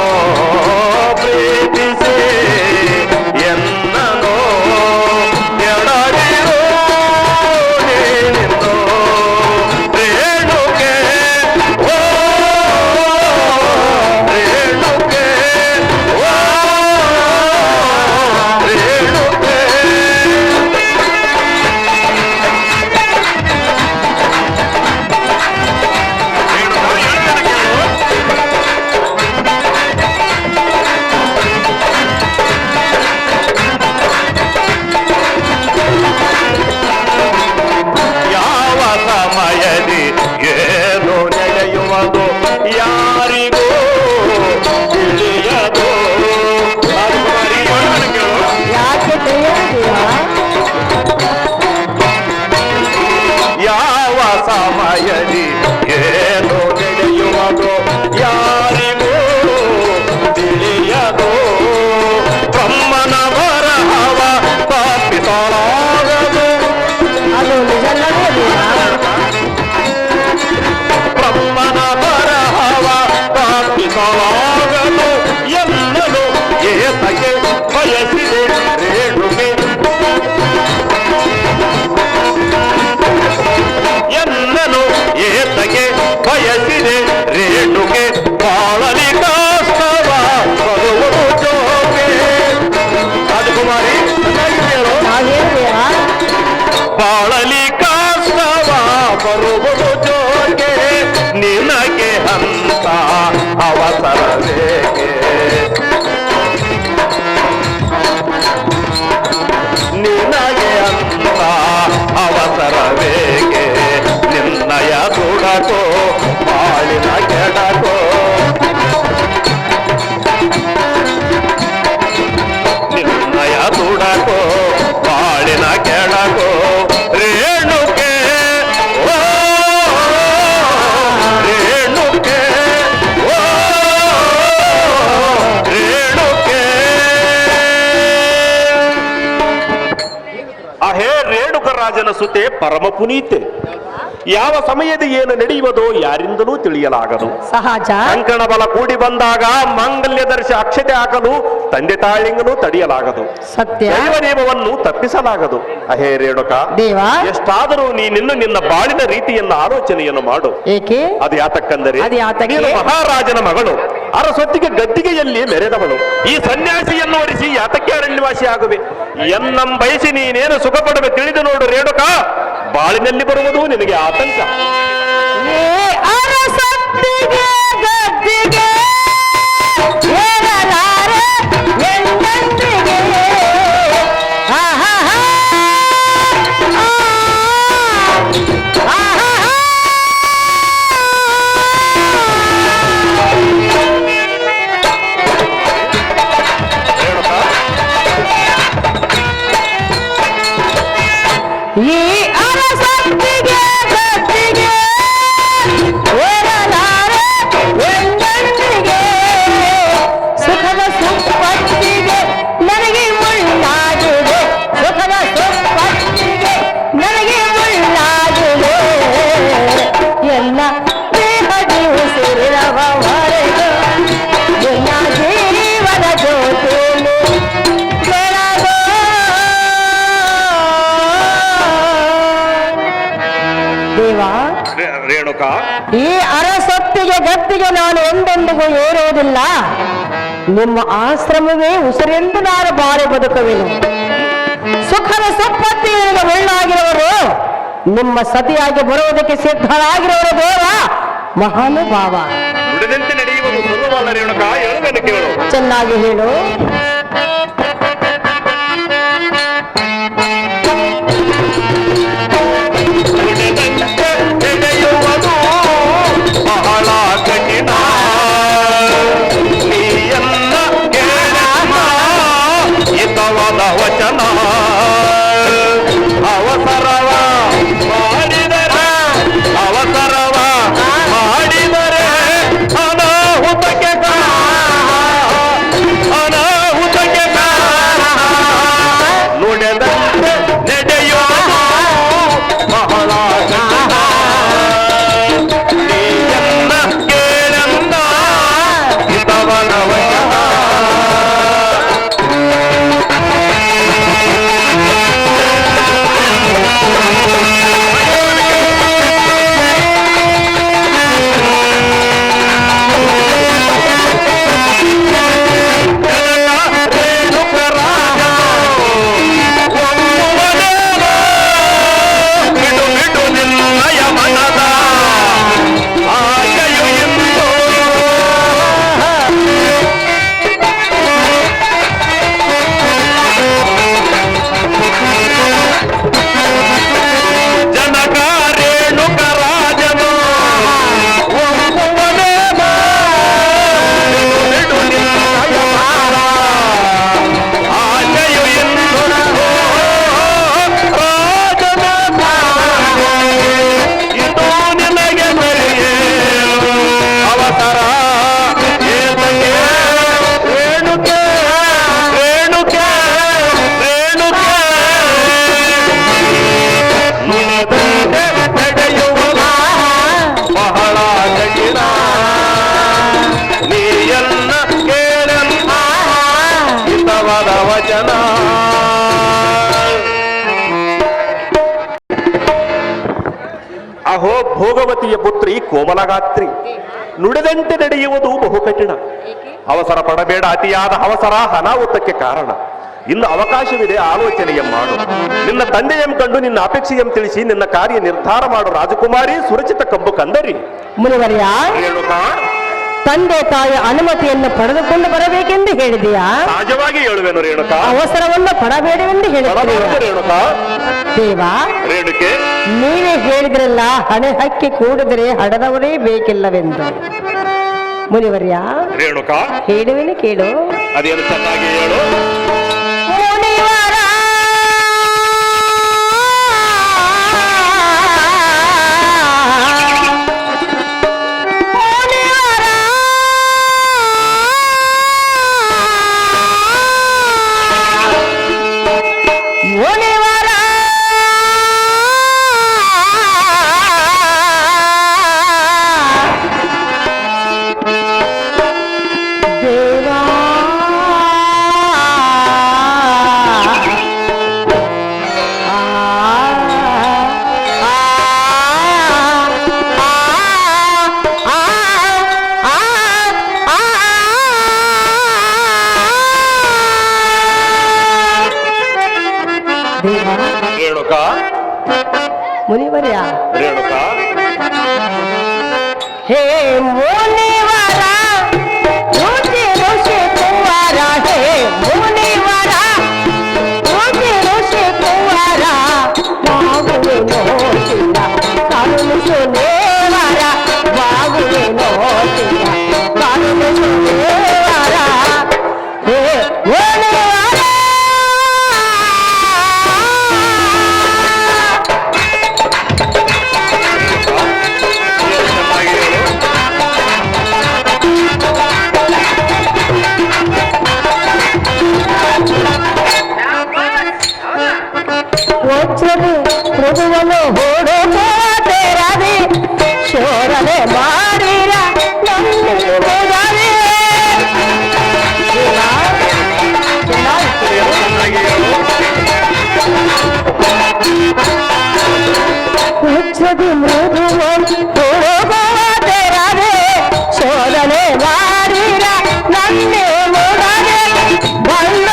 ಪ್ರೀತಿಸಿ ಎನ್ನನೋ, ಎಡದಿರೋ ನೀನಿನ್ನೋ. ರೇಣುಕೆ, ಓ ರೇಣುಕೆ, ಓ ರೇಣುಕೆ. ಯಾವ ಸಮಯದಿ ಏನು ನಡೆಯುವುದು ಯಾರಿಗೂ ತಿಳಿಯದು. ರಾಜಕುಮಾರಿ, ಹೇಳು ಕೇಳು. ಯಾಕೆ ತಿಳಿಯಲಿಲ್ಲ? ಯಾವ ಸಮಯದಿ ಏನು ನಡೆಯುವುದು ಯಾರಿಗೂ ತಿಳಿಯದು. ಬ್ರಹ್ಮನ ಬರಹವ ತಪ್ಪಿಸಲಾಗದು. ಅದು ನಿಜಲ್ಲವೇ ದೇವ? ಬ್ರಹ್ಮನ ಬರಹವ ತಪ್ಪಿಸಲಾಗದು. ಎಲ್ಲರೂ ಏತಕ್ಕೆ ಬಯಸಿದೆ ರೇಣುಕೆ, ಎಲ್ಲನು ಏತಕ್ಕೆ ಬಯಸಿದೆ ರೇಣುಕೆ. ಬಾಳಲಿ ಕಷ್ಟವ ಬರುವುದು ಜೋಕೆ. ರಾಜಕುಮಾರಿ, ಚೆನ್ನಾಗಿ ಹೇಳು. ನಾವೇನು ದೇವ? ಬಾಳಲಿ ಕಷ್ಟ ಬರುವುದು ಜೋಗೆ ನಿನಗೆ ಅಂತ ಅವಸರವೇಕೆ ನಿನಗೆ ಅಂತ ಅವಸರವೇಕೆ ನಿನ್ನಯ ದುಡಕೋ ಬಾಳಿನ ಕೆಡಕೋ ನಿನ್ನಯ ದುಡಕೋ ಬಾಳಿನ ಕೆಡಕೋ ರೇಣುಕೆ ಓ ರೇಣುಕೆ ಓ ರೇಣುಕೆ ಅಹೇ ರೇಣುಕರಾಜನ ಸುತೆ ಪರಮ ಪುನೀತೆ ಯಾವ ಸಮಯದ ಏನು ನಡೆಯುವುದೋ ಯಾರಿಂದಲೂ ತಿಳಿಯಲಾಗದು ಸಹಜ. ಕಂಕಣ ಬಲ ಕೂಡಿ ಬಂದಾಗ ಮಾಂಗಲ್ಯ ದರ್ಶ ಅಕ್ಷತೆ ಹಾಕಲು ತಂದೆ ತಾಳಿಂಗನು ತಡೆಯಲಾಗದು ಸತ್ಯ. ದೈವ ನಿಯಮವನ್ನು ತಪ್ಪಿಸಲಾಗದು ಅಹೇ ರೇಣುಕ ದೇವ, ಎಷ್ಟಾದರೂ ನೀನಿನ್ನು ನಿನ್ನ ಬಾಳಿನ ರೀತಿಯನ್ನು ಆಲೋಚನೆಯನ್ನು ಮಾಡು. ಏಕೆ? ಅದು ಯಾತಕ್ಕಂದರೆ ಅದು ಯಾತಕ್ಕೆ? ನೀನು ಮಹಾರಾಜನ ಮಗಳು ಅರಸೊತ್ತಿಗೆ ಗದ್ದಿಗೆಯಲ್ಲಿ ಮೆರೆದವಳು. ಈ ಸನ್ಯಾಸಿಯನ್ನು ಒರೆಸಿ ಯಾತಕ್ಕೆ ಅರಣ್ಯವಾಸಿ ಆಗುವೆ ಎನ್ನಂ ಬಯಸಿ ನೀನೇನು ಸುಖ ಪಡುವೆ ತಿಳಿದು ನೋಡು ರೇಣುಕ. ಬಾಳಿನಲ್ಲಿ ಬರುವುದು ನಿನಗೆ ಆತಂಕ. ಏ ಅರಸೊತ್ತಿಗೆ ಗದ್ದಿಗೆ ಏರಲಾರೆ ಎಂದೆಂದಿಗೆ. ಆಹಾಹಾ, ಆಹಾಹಾ. ರೇಣುಕ ಈ ಅರಸೊತ್ತಿಗೆ ಗದ್ದಿಗೆ ಏರಲಾರೆ ಎಂದೆಂದಿಗೆ. ಸುಖದ ಸುಪ್ಪತ್ತಿಗೆ ನನಗೆ ಮುಳ್ಳಾಗಿದೆ, ಸುಖದ ಸುಪ್ಪತ್ತಿಗೆ ನನಗೆ ಮುಳ್ಳಾಗಿದೆ. ಎಲ್ಲ ದೇಹದಿವು ಸೇರವರೆಗೂ ನಿನ್ನ ಜೀವನ ಜೊತೆಯಲ್ಲಿ ಬೆಳಗೋ. ದೇವಾ, ರೇಣುಕ ಈ ಅರಸೊತ್ತಿಗೆ ಗದ್ದಿಗೆ ನಾನು ಎಂದೆಂದಿಗೂ ಏರುವುದಿಲ್ಲ. ನಿಮ್ಮ ಆಶ್ರಮವೇ ಉಸಿರೆಂದು ನಾನು ಬಾಳಿ ಬದುಕುವೆನು. ಸುಖದ ಸಂಪತ್ತಿಗೆ ಒಳ್ಳಾಗಿರುವರು ನಿಮ್ಮ ಸತಿಯಾಗಿ ಬರುವುದಕ್ಕೆ ಸಿದ್ಧರಾಗಿರುವರು ದೇವ ಮಹಾನುಭಾವ. ನುಡಿದಂತೆ ನಡೆಯುವುದು ಸರ್ವವಲ್ಲ ರೇಣುಕ. ಹೇಳುವೆನು ಕೇಳು. ಚೆನ್ನಾಗಿ ಹೇಳು. ನುಡಿದಂತೆ ನಡೆಯುವುದು ಬಹಳ ಕಠಿಣ. ನೀಯನ್ನ ಕೇಳಮ್ಮ ಹಿತವಾದ ವಚನ. ಅವಸರವ ಮಾಡಿದರೆ ಅವಸರವ ಮಾಡಿದರೆ ಅನಾಹುತಕ್ಕೆ ಅನಾಹುತಕ್ಕೆ ನುಡಿದಂತೆ ನಡೆಯುವುದು ಬಹಳ ಕಠಿಣ. ನೀಯನ್ನ ಕೇಳನ್ನ ಹಿತವನ ವಚನ. ರೇಣುಕರಾಜ ಒಮ್ಮುವನೇನ ಬಿಡು ಬಿಡು ನಿನ್ನಯ ಮನದ ಆಶೆಯು ಎಂದು. ಜನಕ ರೇಣುಕರಾಜನು ಒಮ್ಮುವನೇನ ಬಿಡು ಬಿಡು ನಿನ್ನಯ ಮನದ ಆಶೆಯು ಎಂದು. ರಾಜನ ಇದು ನಿನಗೆ ಸರಿಯೇ ಅವಸರ ಏತಕ್ಕೆ ರೇಣುಕೆ ರೇಣುಕೆ ರೇಣುಕೆ. ನುಡಿದಂತೆ ನಡೆಯುವುದು ಬಹಳ ಕಠಿಣ. ನೀಯನ್ನ ಕೇಳನ್ನ ಹಿತವಾದ ವಚನ. ಅಹೋ ಭೋಗವತಿಯ ಪುತ್ರಿ ಕೋಮಲಗಾತ್ರಿ, ನುಡಿದಂತೆ ನಡೆಯುವುದು ಬಹು ಕಠಿಣ. ಅವಸರ ಪಡಬೇಡ, ಅತಿಯಾದ ಅವಸರ ಅನಾಹುತಕ್ಕೆ ಕಾರಣ. ಇನ್ನು ಅವಕಾಶವಿದೆ, ಆಲೋಚನೆಯ ಮಾಡು. ನಿನ್ನ ತಂದೆಯಂ ಕಂಡು ನಿನ್ನ ಅಪೇಕ್ಷೆಯಂ ತಿಳಿಸಿ ನಿನ್ನ ಕಾರ್ಯ ನಿರ್ಧಾರ ಮಾಡು. ರಾಜಕುಮಾರಿ ಸುರಚಿತ ಕಂಬು ಕಂದರಿ. ಮುನಿವರ್ಯ, ರೇಣುಕಾ, ತಂದೆ ತಾಯಿಯ ಅನುಮತಿಯನ್ನು ಪಡೆದುಕೊಂಡು ಬರಬೇಕೆಂದು ಹೇಳಿದೆಯಾ? ಸಹಜವಾಗಿ ಹೇಳುವೆನು ರೇಣುಕಾ. ಅವಸರವನ್ನು ಪಡಬೇಡವೆಂದು ಹೇಳಿದೆಯಾ? ರೇಣುಕಾ. ದೇವ, ರೇಣುಕೆ, ನೀವೇ ಹೇಳಿದ್ರಲ್ಲ, ಹಣೆ ಹಕ್ಕಿ ಕೂಡಿದರೆ ಹಡದವರೇ ಬೇಕಿಲ್ಲವೆಂದು. ಮುನಿವರ್ಯ, ರೇಣುಕಾ, ಹೇಳುವೆನು ಕೇಳು. ಅದೇನು ಚೆನ್ನಾಗಿ ಹೇಳು. ಮುನಿವರ, ರೇಣುಕಾ, ಮುನಿವರ್ಯ, ರೇಣುಕಾ, ಹೇ ಮುನಿವರ, ರುಚಿ ರುಚಿ ಕುವರ, ಹೇ ಮುನಿವರ, ರುಚಿ ರುಚಿ ಕುವರ, ಬಾಗುವೆನೋ ಚಿನ್ನ ಕರುಣಿಸು ದೇವರ, ಬಾಗುವೆನೋ ಚಿನ್ನ ಕರುಣಿಸು ದೇವರ, ಹೇ ಮುನಿವರ. ವಜ್ರದೆ ಮೃದುವನ್ನು ಹೊಡೋರದೆ ಶೋರನೆ ಮಾಡಿರ ವಜ್ರದೆ ಮೃದುವನ್ನು ಹೊಡೋರದೆ ಶೋರನೆ ಮಾಡಿರ ನನ್ನೆ ಮುಡದೆ ಬಂದ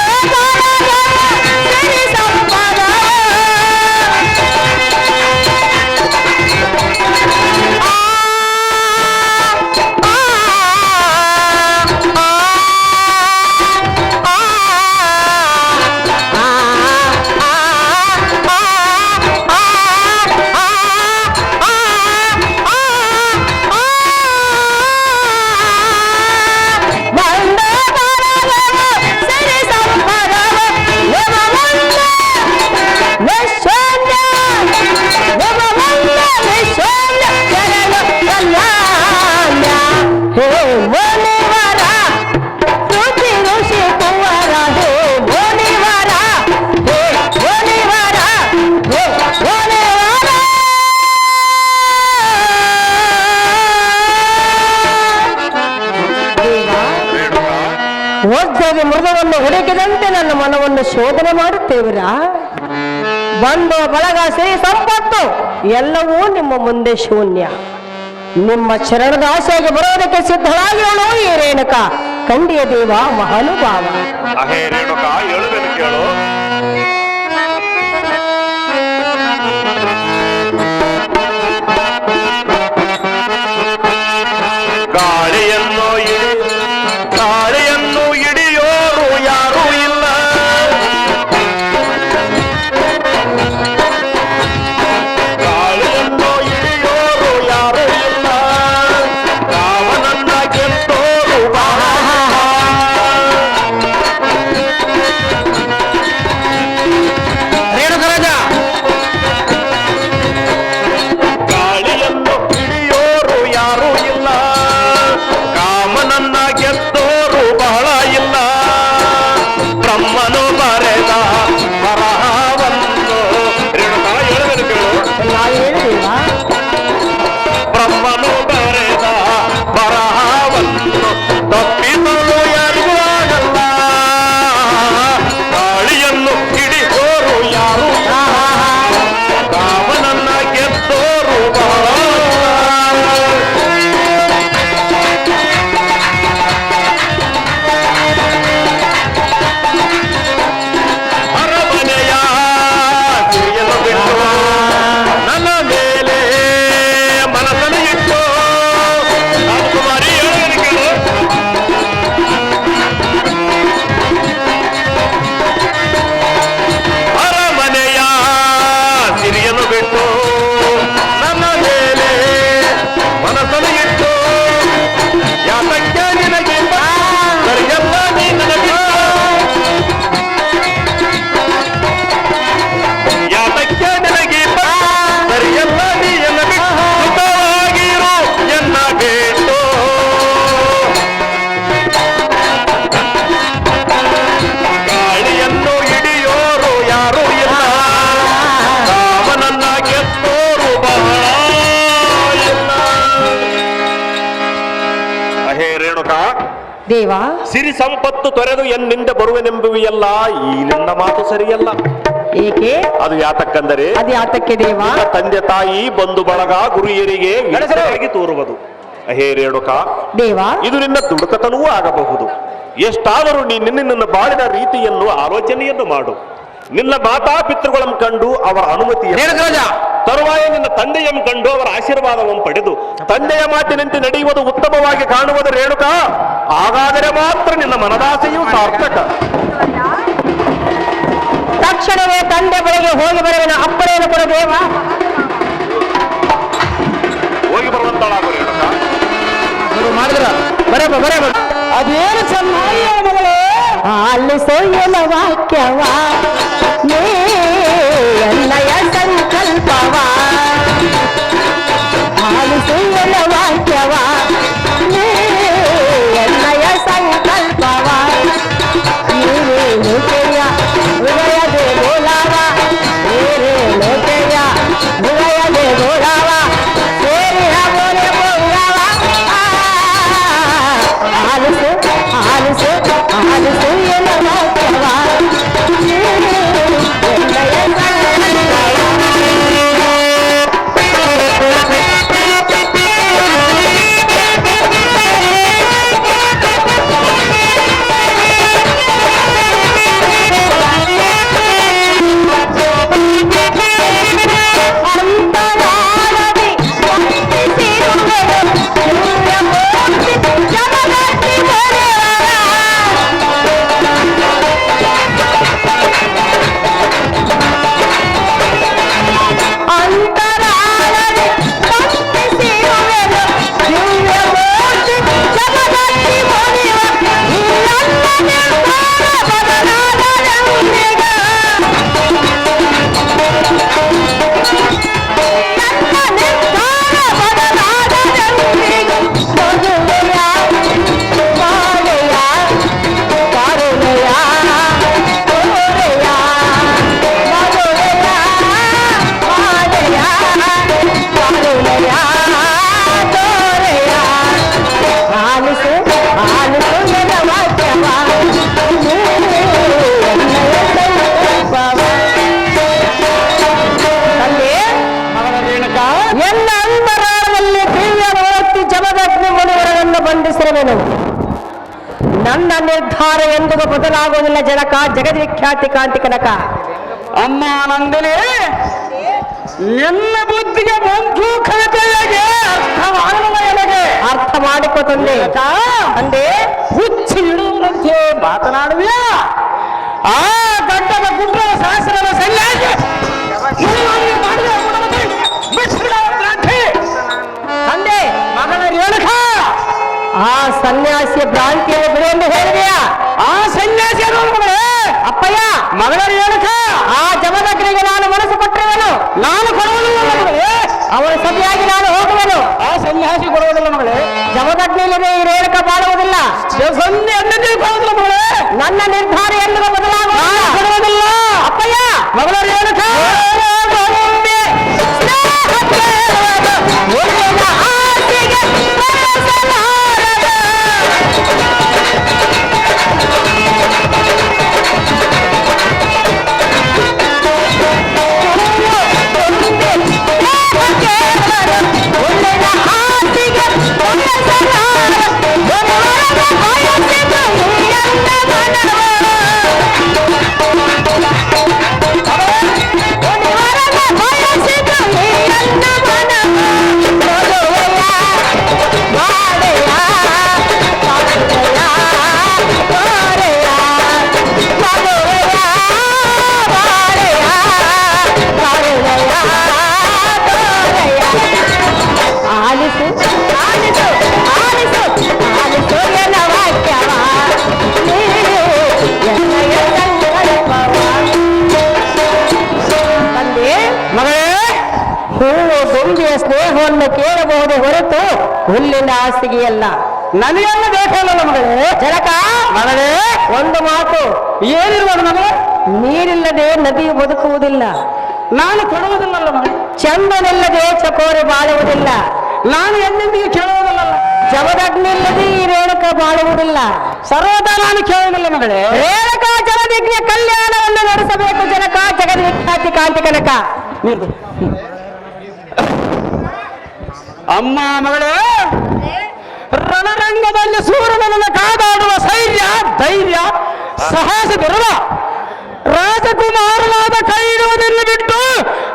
ವಜ್ರದ ಮೃಗವನ್ನು ಹುಡುಕಿದಂತೆ ನನ್ನ ಮನವನ್ನು ಶೋಧನೆ ಮಾಡುತ್ತೇವರ. ಬಂದು ಬಳಗ ಸಿರಿ ಸಂಪತ್ತು ಎಲ್ಲವೂ ನಿಮ್ಮ ಮುಂದೆ ಶೂನ್ಯ. ನಿಮ್ಮ ಚರಣದ ಆಸೆಗೆ ಬರೋದಕ್ಕೆ ಸಿದ್ಧರಾಗಿರೋಣ ಈ ರೇಣುಕ ಕಂಡಿಯ ದೇವ ಮಹಾನುಭಾವ. ಅಹೇ ರೇಣುಕಾ, ಹೇಳುವೆನು ಕೇಳು. ಗಾಳಿಯನ್ನು ಹಿಡಿಯೋರು ಯಾರೂ ಇಲ್ಲ. ಗಾಳಿಯನ್ನು ಹಿಡಿಯೋರು ಯಾರೂ ಇಲ್ಲ. ರಾವಣನ್ನ ಗೆದ್ದೋರು ದೇವ, ಸಿರಿ ಸಂಪತ್ತು ತೊರೆದು ಎನ್ನಿಂದ ಬರುವೆನೆಂಬುವೆಯಲ್ಲ, ಈ ನಿನ್ನ ಮಾತು ಸರಿಯಲ್ಲ. ಏಕೆ? ಅದು ಯಾತಕ್ಕೆಂದರೆ ಅದು ಯಾತಕ್ಕೆ ದೇವ? ತಂದೆ ತಾಯಿ ಬಂಧು ಬಳಗ ಗುರುಯರಿಗೆ ವಿಳಸರಾಗಿ ತೋರುವುದು. ಹೇ ರೇಣುಕ ದೇವ, ಇದು ನಿನ್ನ ದುಡುಕತನವೂ ಆಗಬಹುದು. ಎಷ್ಟಾದರೂ ನಿನ್ನ ಬಾಳಿನ ರೀತಿಯನ್ನು ಆಲೋಚನೆಯನ್ನು ಮಾಡು. ನಿನ್ನ ಮಾತಾ ಪಿತೃಗಳನ್ನು ಕಂಡು ಅವರ ಅನುಮತಿ ತರುವಾಯ ನಿನ್ನ ತಂದೆಯನ್ನು ಕಂಡು ಅವರ ಆಶೀರ್ವಾದವನ್ನು ಪಡೆದು ತಂದೆಯ ಮಾತಿನಂತೆ ನಡೆಯುವುದು ಉತ್ತಮವಾಗಿ ಕಾಣುವುದು ರೇಣುಕ. ಹಾಗಾದರೆ ಮಾತ್ರ ನಿನ್ನ ಮನದಾಸೆಯೂ ಸಾರ್ಥಕ. ತಕ್ಷಣವೇ ತಂದೆ ಬಳಿಗೆ ಹೋಗಿ ಬರುವೆನು. ಅಪ್ಪಣೆಯನ್ನು ಕೊಡು ದೇವ. ಹೋಗಿ ಬರುವಂತಳಾಗು ರೇಣುಕ. ಮಾಡಿದ್ರ ಬರೇ ಬರೇ ಅದೇನು ಚೆನ್ನಾಗಿ ಮಗಳೇ, ಅಲ್ಲಿ ಸೊಯ್ಯನ ವಾಕ್ಯವ ನೀ ಎನ್ನಯ ಸಂಕಲ್ಪವ, ಅಲ್ಲಿ ಸೊಯ್ಯನ ವಾಕ್ಯವ ನೀ ಎನ್ನಯ ಸಂಕಲ್ಪವ, ನೀವೇ ಲೋಕೆಯ ಹೃದಯದೇ ಗೋಲಾವ, ಬೇರೆ ಲೋಕೆಯ ಹೃದಯದೇ ಗೋಲಾವ, ಸೇರಿ ಬೋಲೆ ಬೋಲಾವ. ಆಲಿಸು ಆಲಿಸು ಆಲಿಸು ಎನ್ನ ವಾಕ್ಯವ ಬಂಧಿಸಿರುವೆನು. ನನ್ನ ನಿರ್ಧಾರ ಎಂದಿಗೂ ಬದಲಾಗುವುದಿಲ್ಲ ಜನಕ, ಜಗದ್ವಿಖ್ಯಾತಿ ಕಾಂತಿ ಕನಕ. ಅಮ್ಮ ನಂದಿನಿ, ನಿನ್ನ ಬುದ್ಧಿಗೆ ಬಂಧು ಕಲಿತೆಗೆ ಅರ್ಥ ಮಾಡಿಕೊ ತಂದೆ. ಅಂದೆ ಹುಚ್ಚಿ ಇಡುವಂತೆ ಮಾತನಾಡುವಿಯಾ? ಆ ಗಡ್ಡದ ಗುಡ್ಡದ ಸಹಸ್ರದ ಸನ್ಯಾಸಿ ತಂದೆ, ಮಗನ ರೇಣುಕ, ಆ ಸನ್ಯಾಸಿಯ ಭ್ರಾಂತಿಯನ್ನು ಬಿಡುವೆಂದು ಹೇಳಿದೆಯಾ? ಆ ಸನ್ಯಾಸಿ ಅಪ್ಪಯ್ಯ, ಮಗಳ ರೇಣುಕ, ಆ ಜಮದಗ್ನಿಗೆ ನಾನು ಮನಸ್ಸು ಕೊಟ್ಟಿರುವೆನು. ನಾನು ಕೊಡುವುದಿಲ್ಲ ಮಗಳೇ. ಅವನ ಸತಿಯಾಗಿ ನಾನು ಹೋಗುವೆನು. ಆ ಸನ್ಯಾಸಿ ಕೊಡುವುದಿಲ್ಲ ಮಗಳೇ. ಜಮದಗ್ನಿ ಇಲ್ಲದೆ ಈ ರೇಣುಕ ಬಾಳುವುದಿಲ್ಲ. ಕೊಡುವುದಿಲ್ಲ ಮಗಳೇ. ನನ್ನ ನಿರ್ಧಾರ ಎಂದಿಗೂ ಬದಲಾಗುವುದಿಲ್ಲ. ಅಪ್ಪಯ್ಯ, ಮಗಳ ರೇಣುಕ, ಸ್ನೇಹವನ್ನು ಕೇಳಬಹುದೇ ಹೊರತು ಹುಲ್ಲಿನ ಹಾಸಿಗೆಯಲ್ಲ. ನನಗೆಲ್ಲ ಬೇಕಲ್ಲ ಮಗಳೇ. ಜನಕ ಮಗಳೇ, ಒಂದು ಮಾತು. ಏನಿರುವುದು ಮಗಳೇ? ನೀರಿಲ್ಲದೆ ನದಿ ಬದುಕುವುದಿಲ್ಲ. ನಾನು ಕೊಡುವುದಿಲ್ಲಲ್ಲ ಮಗಳೇ. ಚಂದನಿಲ್ಲದೆ ಚಕೋರಿ ಬಾಳುವುದಿಲ್ಲ. ನಾನು ಎಂದೆಂದಿಗೆ ಕೇಳುವುದಿಲ್ಲಲ್ಲ. ಜಮದಗ್ನಿ ಇಲ್ಲದೆ ಈ ರೇಣುಕ ಬಾಳುವುದಿಲ್ಲ. ಸರ್ವದಾ ನಾನು ಕೇಳುವುದಿಲ್ಲ ಮಗಳೇ. ರೇಣುಕ ಜಮದಗ್ನಿಯ ಕಲ್ಯಾಣವನ್ನು ನಡೆಸಬೇಕು ಜನಕ ಜಗದ್ವಿಖ್ಯಾತಿ ಕಾಂತಿ ಕನಕ. ಅಮ್ಮ ಮಗಳೇ, ರಣರಂಗದಲ್ಲಿ ಸೂರ್ಯನನ್ನು ಕಾದಾಡುವ ಧೈರ್ಯ ಸಾಹಸವಿರುವ ರಾಜಕುಮಾರನಾದ ಕೈ ಇಡುವುದನ್ನು ಬಿಟ್ಟು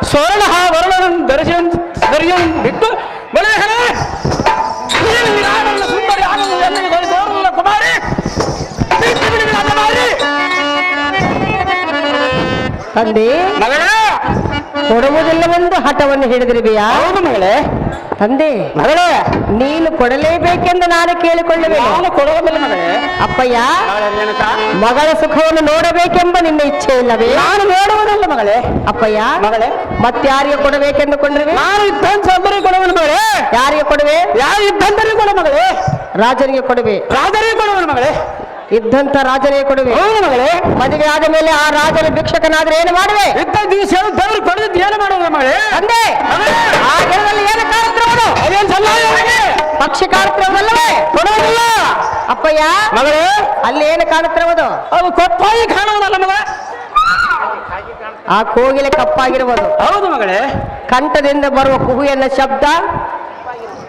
ಸ್ವರ್ಣ ವರ್ಣವನ್ನು ಧರಿಸಿ ಬಿಟ್ಟು ಸುಂದರಿ ಕುಮಾರಿ ತಂದೆ ಮಗಳೇ, ಕೊಡುವುದಿಲ್ಲವೆಂದು ಹಠವನ್ನು ಹಿಡಿದಿರುವೆಯಾ? ಹೌದು ಮಗಳೇ. ತಂದೆ ಮಗಳೇ, ನೀನು ಕೊಡಲೇಬೇಕೆಂದು ನಾನು ಕೇಳಿಕೊಳ್ಳುವೆ. ನಾನು ಕೊಡುವುದಿಲ್ಲ ಮಗಳೇ. ಅಪ್ಪಯ್ಯ, ರೇಣುಕ, ಮಗಳ ಸುಖವನ್ನು ನೋಡಬೇಕೆಂಬ ನಿನ್ನ ಇಚ್ಛೆ ಇಲ್ಲವೇ? ನಾನು ನೋಡುವುದಿಲ್ಲ ಮಗಳೇ. ಅಪ್ಪಯ್ಯ ಮಗಳೇ, ಮತ್ತಾರಿಗೆ ಕೊಡಬೇಕೆಂದುಕೊಂಡ್ರೆ? ನಾನು ಇದ್ದಂತರಿಗೆ ಕೊಡುವನು ಮಗಳೇ. ಯಾರಿಗೆ ಕೊಡುವೆ? ಯಾರು ಇದ್ದಂತರಿಗೆ ಕೊಡು ಮಗಳೇ. ರಾಜನಿಗೆ ಕೊಡುವೆ. ರಾಜರಿಗೆ ಕೊಡುವನು ಮಗಳೇ. ಇದ್ದಂತ ರಾಜನಿಗೆ ಕೊಡುವೆ. ಹೌದು ಮಗಳೇ. ಮದುವೆ ಆದ ಮೇಲೆ ಆ ರಾಜನ ಭಿಕ್ಷಕನಾದ್ರೆ ಏನು ಮಾಡುವೆ? ಇದ್ದ ದಿವಸ ದೇವರು ಕೊಡದಿದ್ದು ಏನು ಮಾಡುವ ಮಗಳೇ? ತಂದೆ, ಆ ಗಿಡದಲ್ಲಿ ಏನು ಕಾಣುತ್ತಿರುವುದು? ಅದೇನು ಸಲ್ಲ ಪಕ್ಷಿ ಕಾಣುತ್ತಿರುವುದಲ್ಲವೇ? ಕೊಡುವುದಿಲ್ಲ ಅಪ್ಪಯ್ಯ ಮಗಳೇ. ಅಲ್ಲಿ ಏನು ಕಾಣುತ್ತಿರುವುದು? ಅದು ಕೊಪ್ಪಾಗಿ ಕಾಣುವುದಲ್ಲ ಮಗ. ಆ ಕೋಗಿಲೆ ಕಪ್ಪಾಗಿರುವುದು. ಹೌದು ಮಗಳೇ. ಕಂಠದಿಂದ ಬರುವ ಕುಹು ಎನ್ನ ಶಬ್ದ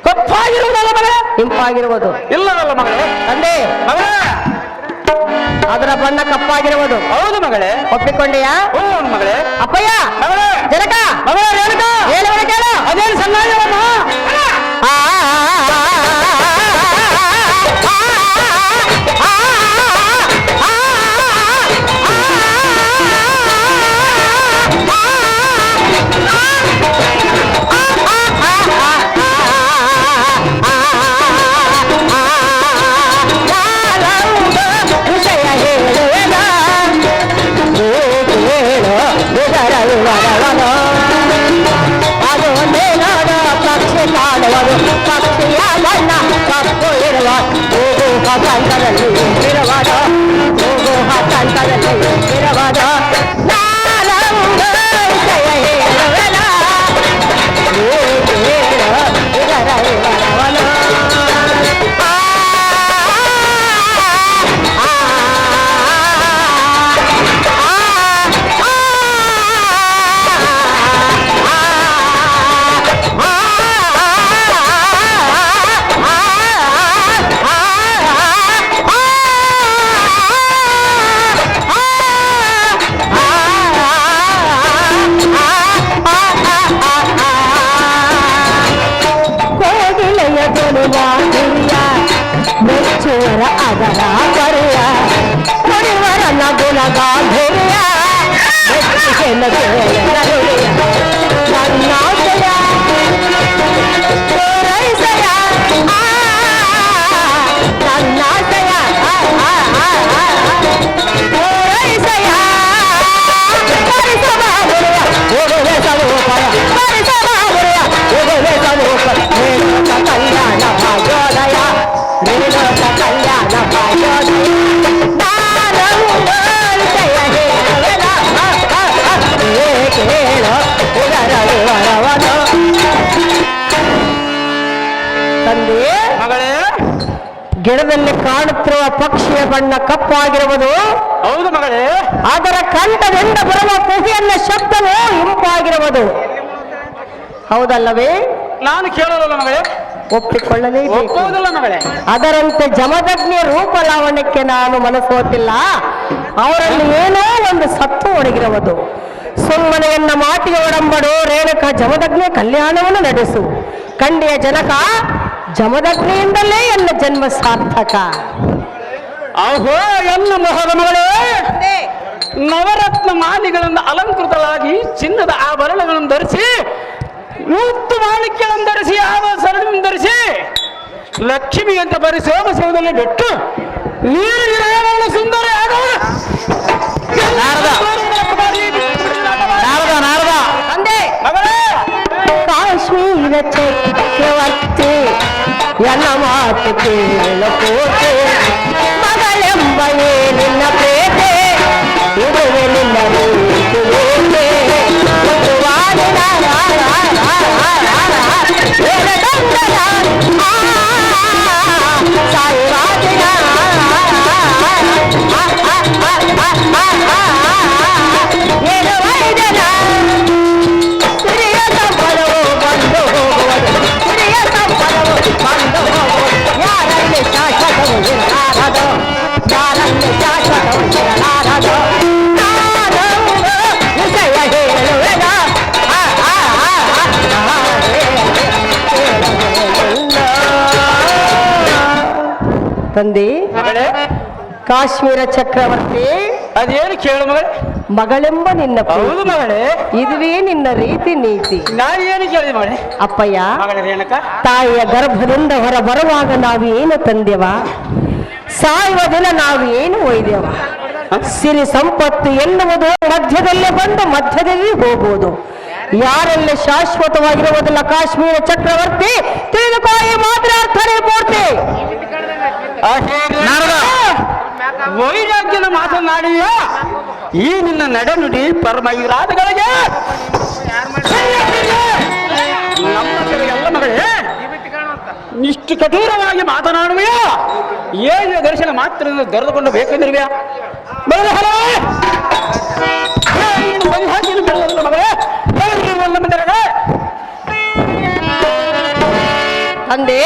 ಕಪ್ಪಾಗಿರುವುದಲ್ಲ ಮಗಳೇ, ಇಂಪಾಗಿರುವುದು. ಇಲ್ಲವಲ್ಲ ಮಗಳೇ. ತಂದೆ, ಮಗಳೇ, ಅದರ ಬಣ್ಣ ಕಪ್ಪಾಗಿರುವುದು. ಹೌದು ಮಗಳೇ. ಒಪ್ಪಿಕೊಂಡೆಯಾ? ಹೌದು ಮಗಳೇ. ಅಪ್ಪಯ್ಯ, ಮಗಳೇ, ಜನಕ, ಮಗಳೇ ರೇಣುಕ, ಹೇಳುವ ಕೇಳು. ಅದೇನು ಸನ್ನಾಯವನ್ನು ಪಕ್ಷಿಯ ಬಣ್ಣ ಕಪ್ಪು ಇರುವ ಹೋಗು ಹಂತದಲ್ಲಿ ಇರುವಾಗ, ಹೋಗು ಹಂತದಲ್ಲಿ ಇರುವಾಗ ಮೆಚ್ಚುವರ ಅದರ ಬರೆಯ ಕುಡಿವರನ ಗುಣಗಾಂಧರ್ಯ ನನ್ನಾಶಯ ಪೂರೈಸಯ ನನ್ನಾಶಯ ಪೂರೈಸಯ ಪರಿಸರ ಗುರಿಯ ಹೋಗುವೆ ಸ್ವರೂಪಯ ಪರಿಸರ ಗುರಿಯ ಹೋಗುವೆ ಸ್ವರೂಪ ರೇಣುಕ ಕಲ್ಯಾಣ ಭಾಗ್ಯೋದಯ ರೇಣುಕ ಕಲ್ಯಾಣ ಭಾಗ್ಯೋದಯ ತಂದೆ, ಮಗಳೇ, ಗಿಡದಲ್ಲಿ ಕಾಣುತ್ತಿರುವ ಪಕ್ಷಿಯ ಬಣ್ಣ ಕಪ್ಪಾಗಿರುವುದು. ಹೌದು ಮಗಳೇ. ಅದರ ಕಂಠದಿಂದ ಬರುವ ಕುಹಿಯನ್ನ ಶಬ್ದವು ಇಂಪಾಗಿರುವುದು. ಹೌದಲ್ಲವೇ? ನಾನು ಕೇಳೋದಲ್ಲ ಮಗಳೇ. ಒಪ್ಪಿಕೊಳ್ಳಲೇಬೇಕು. ಒಪ್ಪುವುದಿಲ್ಲ ಮಗಳೇ. ಅದರಂತೆ ಜಮದಗ್ನಿಯ ರೂಪ ಲಾವಣ್ಯಕ್ಕೆ ನಾನು ಮನಸ್ಸೋತಿಲ್ಲ. ಅವರಲ್ಲಿ ಏನೋ ಒಂದು ಸತ್ತು ಒಣಗಿರುವುದು. ಸುಮ್ಮನೆಯನ್ನ ಮಾತಿಗೆ ಒಡಂಬಡು ರೇಣುಕ ಜಮದಗ್ನಿಯ ಕಲ್ಯಾಣವನ್ನು ನಡೆಸು. ಕಂಡಿಯ ಜನಕ, ಜಮದಗ್ನಿಯಿಂದಲೇ ಎಲ್ಲ ಜನ್ಮ ಸಾರ್ಥಕ. ಆಹೋ ಎನ್ನ ಮೊಹದ ಮಗಳೇ, ನವರತ್ನ ಮಾಲಿಗಳಿಂದ ಅಲಂಕೃತಳಾಗಿ ಚಿನ್ನದ ಆಭರಣಗಳನ್ನು ಧರಿಸಿ, ಮುತ್ತು ಮಾಣಿಕ್ಯಗಳನ್ನು ಧರಿಸಿ, ಯಾವ ಸರಳನ್ನು ಧರಿಸಿ, ಲಕ್ಷ್ಮಿ ಅಂತ ಬರೀ ಸೋಮಸೌದಲ್ಲಿ ಬಿಟ್ಟು ನೀರು ಸುಂದರ ತಂದೆ, ಕಾಶ್ಮೀರ ಚಕ್ರವರ್ತಿ ಎಲ್ಲ ಮಾತು ಕೇಳಕೋತೆ, ಮಗಳೆಂಬ ನಿನ್ನ ಪ್ರೇತೆ ಇದುವೆ ನಿನ್ನ ರೂಪುರೇತೆ. ಆ ತಂದೆ ಮಗಳೇ ಕಾಶ್ಮೀರ ಚಕ್ರವರ್ತಿ, ಅದೇನು ಕೇಳು ಮಗಳೇ. ಮಗಳೆಂಬ ನಿನ್ನ ಪ್ರೀತಿ. ಹೌದು ಮಗಳೇ, ಇದುವೇ ನಿನ್ನ ರೀತಿ ನೀತಿ. ನಾನು ಏನು ಕೇಳಿದೆ ಮಗಳೇ. ಅಪ್ಪಯ್ಯ, ಮಗಳೇ ರೇಣುಕ, ತಾಯಿಯ ಗರ್ಭದಿಂದ ಹೊರ ಬರುವಾಗ ನಾವು ಏನು ತಂದೆವ, ಸಾಯುವ ದಿನ ನಾವು ಏನು ಒಯ್ದೆವ. ಸಿರಿ ಸಂಪತ್ತು ಎನ್ನುವುದು ಮಧ್ಯದಲ್ಲೇ ಬಂದು ಮಧ್ಯದಲ್ಲಿ ಹೋಗುವುದು. ಯಾರೆಲ್ಲ ಶಾಶ್ವತವಾಗಿರುವುದಿಲ್ಲ. ಕಾಶ್ಮೀರ ಚಕ್ರವರ್ತಿ ತಿಳಿದುಕೋ, ಈ ಮಾತ್ರ ಅರ್ಥನೇ ಪೂರ್ತಿ. ವೈರಾಗ್ಯನ ಮಾತನಾಡಿಯ ಈ ನಿನ್ನ ನಡೆನುಡಿ ಪರಮಯುರಾದಗಳಿಗೆ ನಮ್ಮ ಕಡೆಗೆಲ್ಲ ಮಗಳೇ ಇಷ್ಟು ಕಠೋರವಾಗಿ ಮಾತನಾಡುವೆಯಾ? ಏನು ದರ್ಶನ ಮಾತ್ರ ದೊರೆದುಕೊಂಡು ಬೇಕೆಂದಿರುವೆಯಾ? ಮಗಳೇ ತಂದೆ,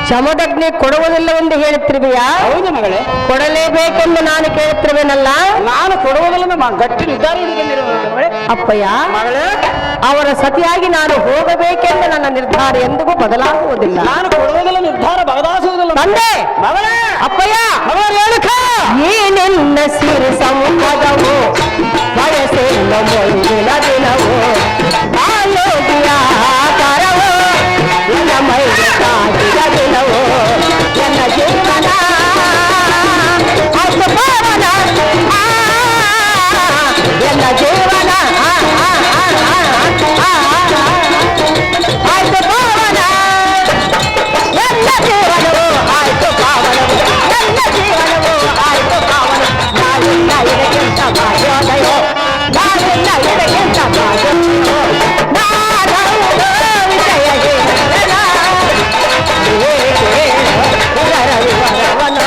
ಶಮದಗ್ನಿ ಕೊಡುವುದಿಲ್ಲವೆಂದು ಹೇಳುತ್ತಿರುವೆಯಾ? ಹೌದು ಮಗಳೇ, ಕೊಡಲೇಬೇಕೆಂದು ನಾನು ಕೇಳುತ್ತಿರುವೆನಲ್ಲ. ನಾನು ಕೊಡುವುದಿಲ್ಲ ಗಟ್ಟಿ ನಿರ್ಧಾರ ಹಿಡಿದುಕೊಂಡಿರುವೆ ಅಪ್ಪಯ್ಯ, ಮಗಳೇ. ಅವರ ಸತಿಯಾಗಿ ನಾನು ಹೋಗಬೇಕೆಂದು ನನ್ನ ನಿರ್ಧಾರ ಎಂದಿಗೂ ಬದಲಾಗುವುದಿಲ್ಲ. ನಾನು ಕೊಡುವುದಿಲ್ಲ, ನಿರ್ಧಾರ ಬದಲಾಯಿಸುವುದಿಲ್ಲ. ತಂದೆ, ಮಗಳೇ, ಅಪ್ಪಯ್ಯ, ರೇಣುಕ, ಏನೆನ್ನ ಸಿರಿ ಸಂಪದವು, ವಯಸ್ಸೆಲ್ಲ ಮೊಯ್ದಿನ ದಿನವು, ಆಯೋಗಿಯ ಕರವು, ಎನ್ನ ಮೈಗೆ ಕಾದಿದ ದಿನವು, ಎನ್ನ ಜೀವನ ಅಷ್ಟು ಪಾವನ, ಎನ್ನ ಜೀವನ ಆಯ್ತು ಪಾವನ, ಎಲ್ಲ ಜೀವನವು ಆಯ್ತು ಪಾವನವು, ಎಲ್ಲ ಜೀವನವು ಆಯ್ತು ಪಾವನ. ನಾವೆಲ್ಲ ಇದಕ್ಕಿಂತ ಭಾಗ್ಯೋದಯೋ, ನಾವೆಲ್ಲ ಇದಕ್ಕಿಂತ ಭಾಗ್ಯೋದಯೋ, ನಾನವುದು ವಿಷಯ ಜೀವನ ಇದರ ವಿವರವನ.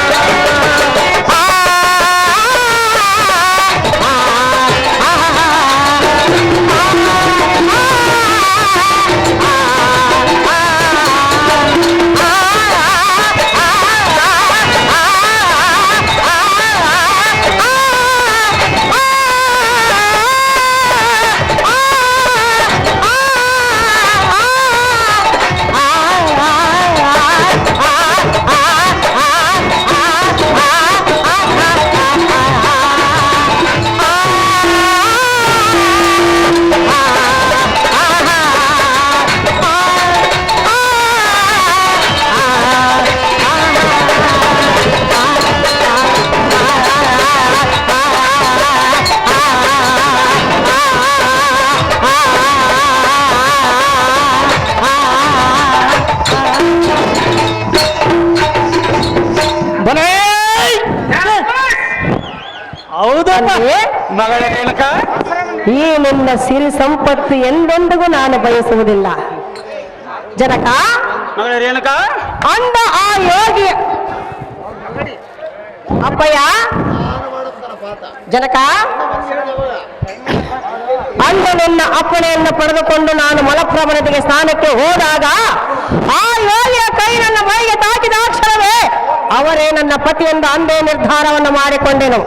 ಮಗಳೇ ರೇಣುಕ, ಈ ನಿನ್ನ ಸಿರಿ ಸಂಪತ್ತು ಎಂದೆಂದಿಗೂ ನಾನು ಬಯಸುವುದಿಲ್ಲ. ಜನಕ, ಮಗಳೇ ರೇಣುಕ, ಅಂದ ಆ ಯೋಗಿ ಅಪ್ಪಯ್ಯ, ಜನಕ, ಅಂದ ನಿನ್ನ ಅಪ್ಪಣೆಯನ್ನು ಪಡೆದುಕೊಂಡು ನಾನು ಮಲಪ್ರಭನತೆಗೆ ಸ್ನಾನಕ್ಕೆ ಹೋದಾಗ ಆ ಯೋಗಿಯ ಕೈ ನನ್ನ ಮೈಗೆ ತಾಕಿದ ಅಕ್ಷರವೇ ಅವರೇ ನನ್ನ ಪತಿಯೆಂದು ಅಂದೇ ನಿರ್ಧಾರವನ್ನು ಮಾಡಿಕೊಂಡೆನು.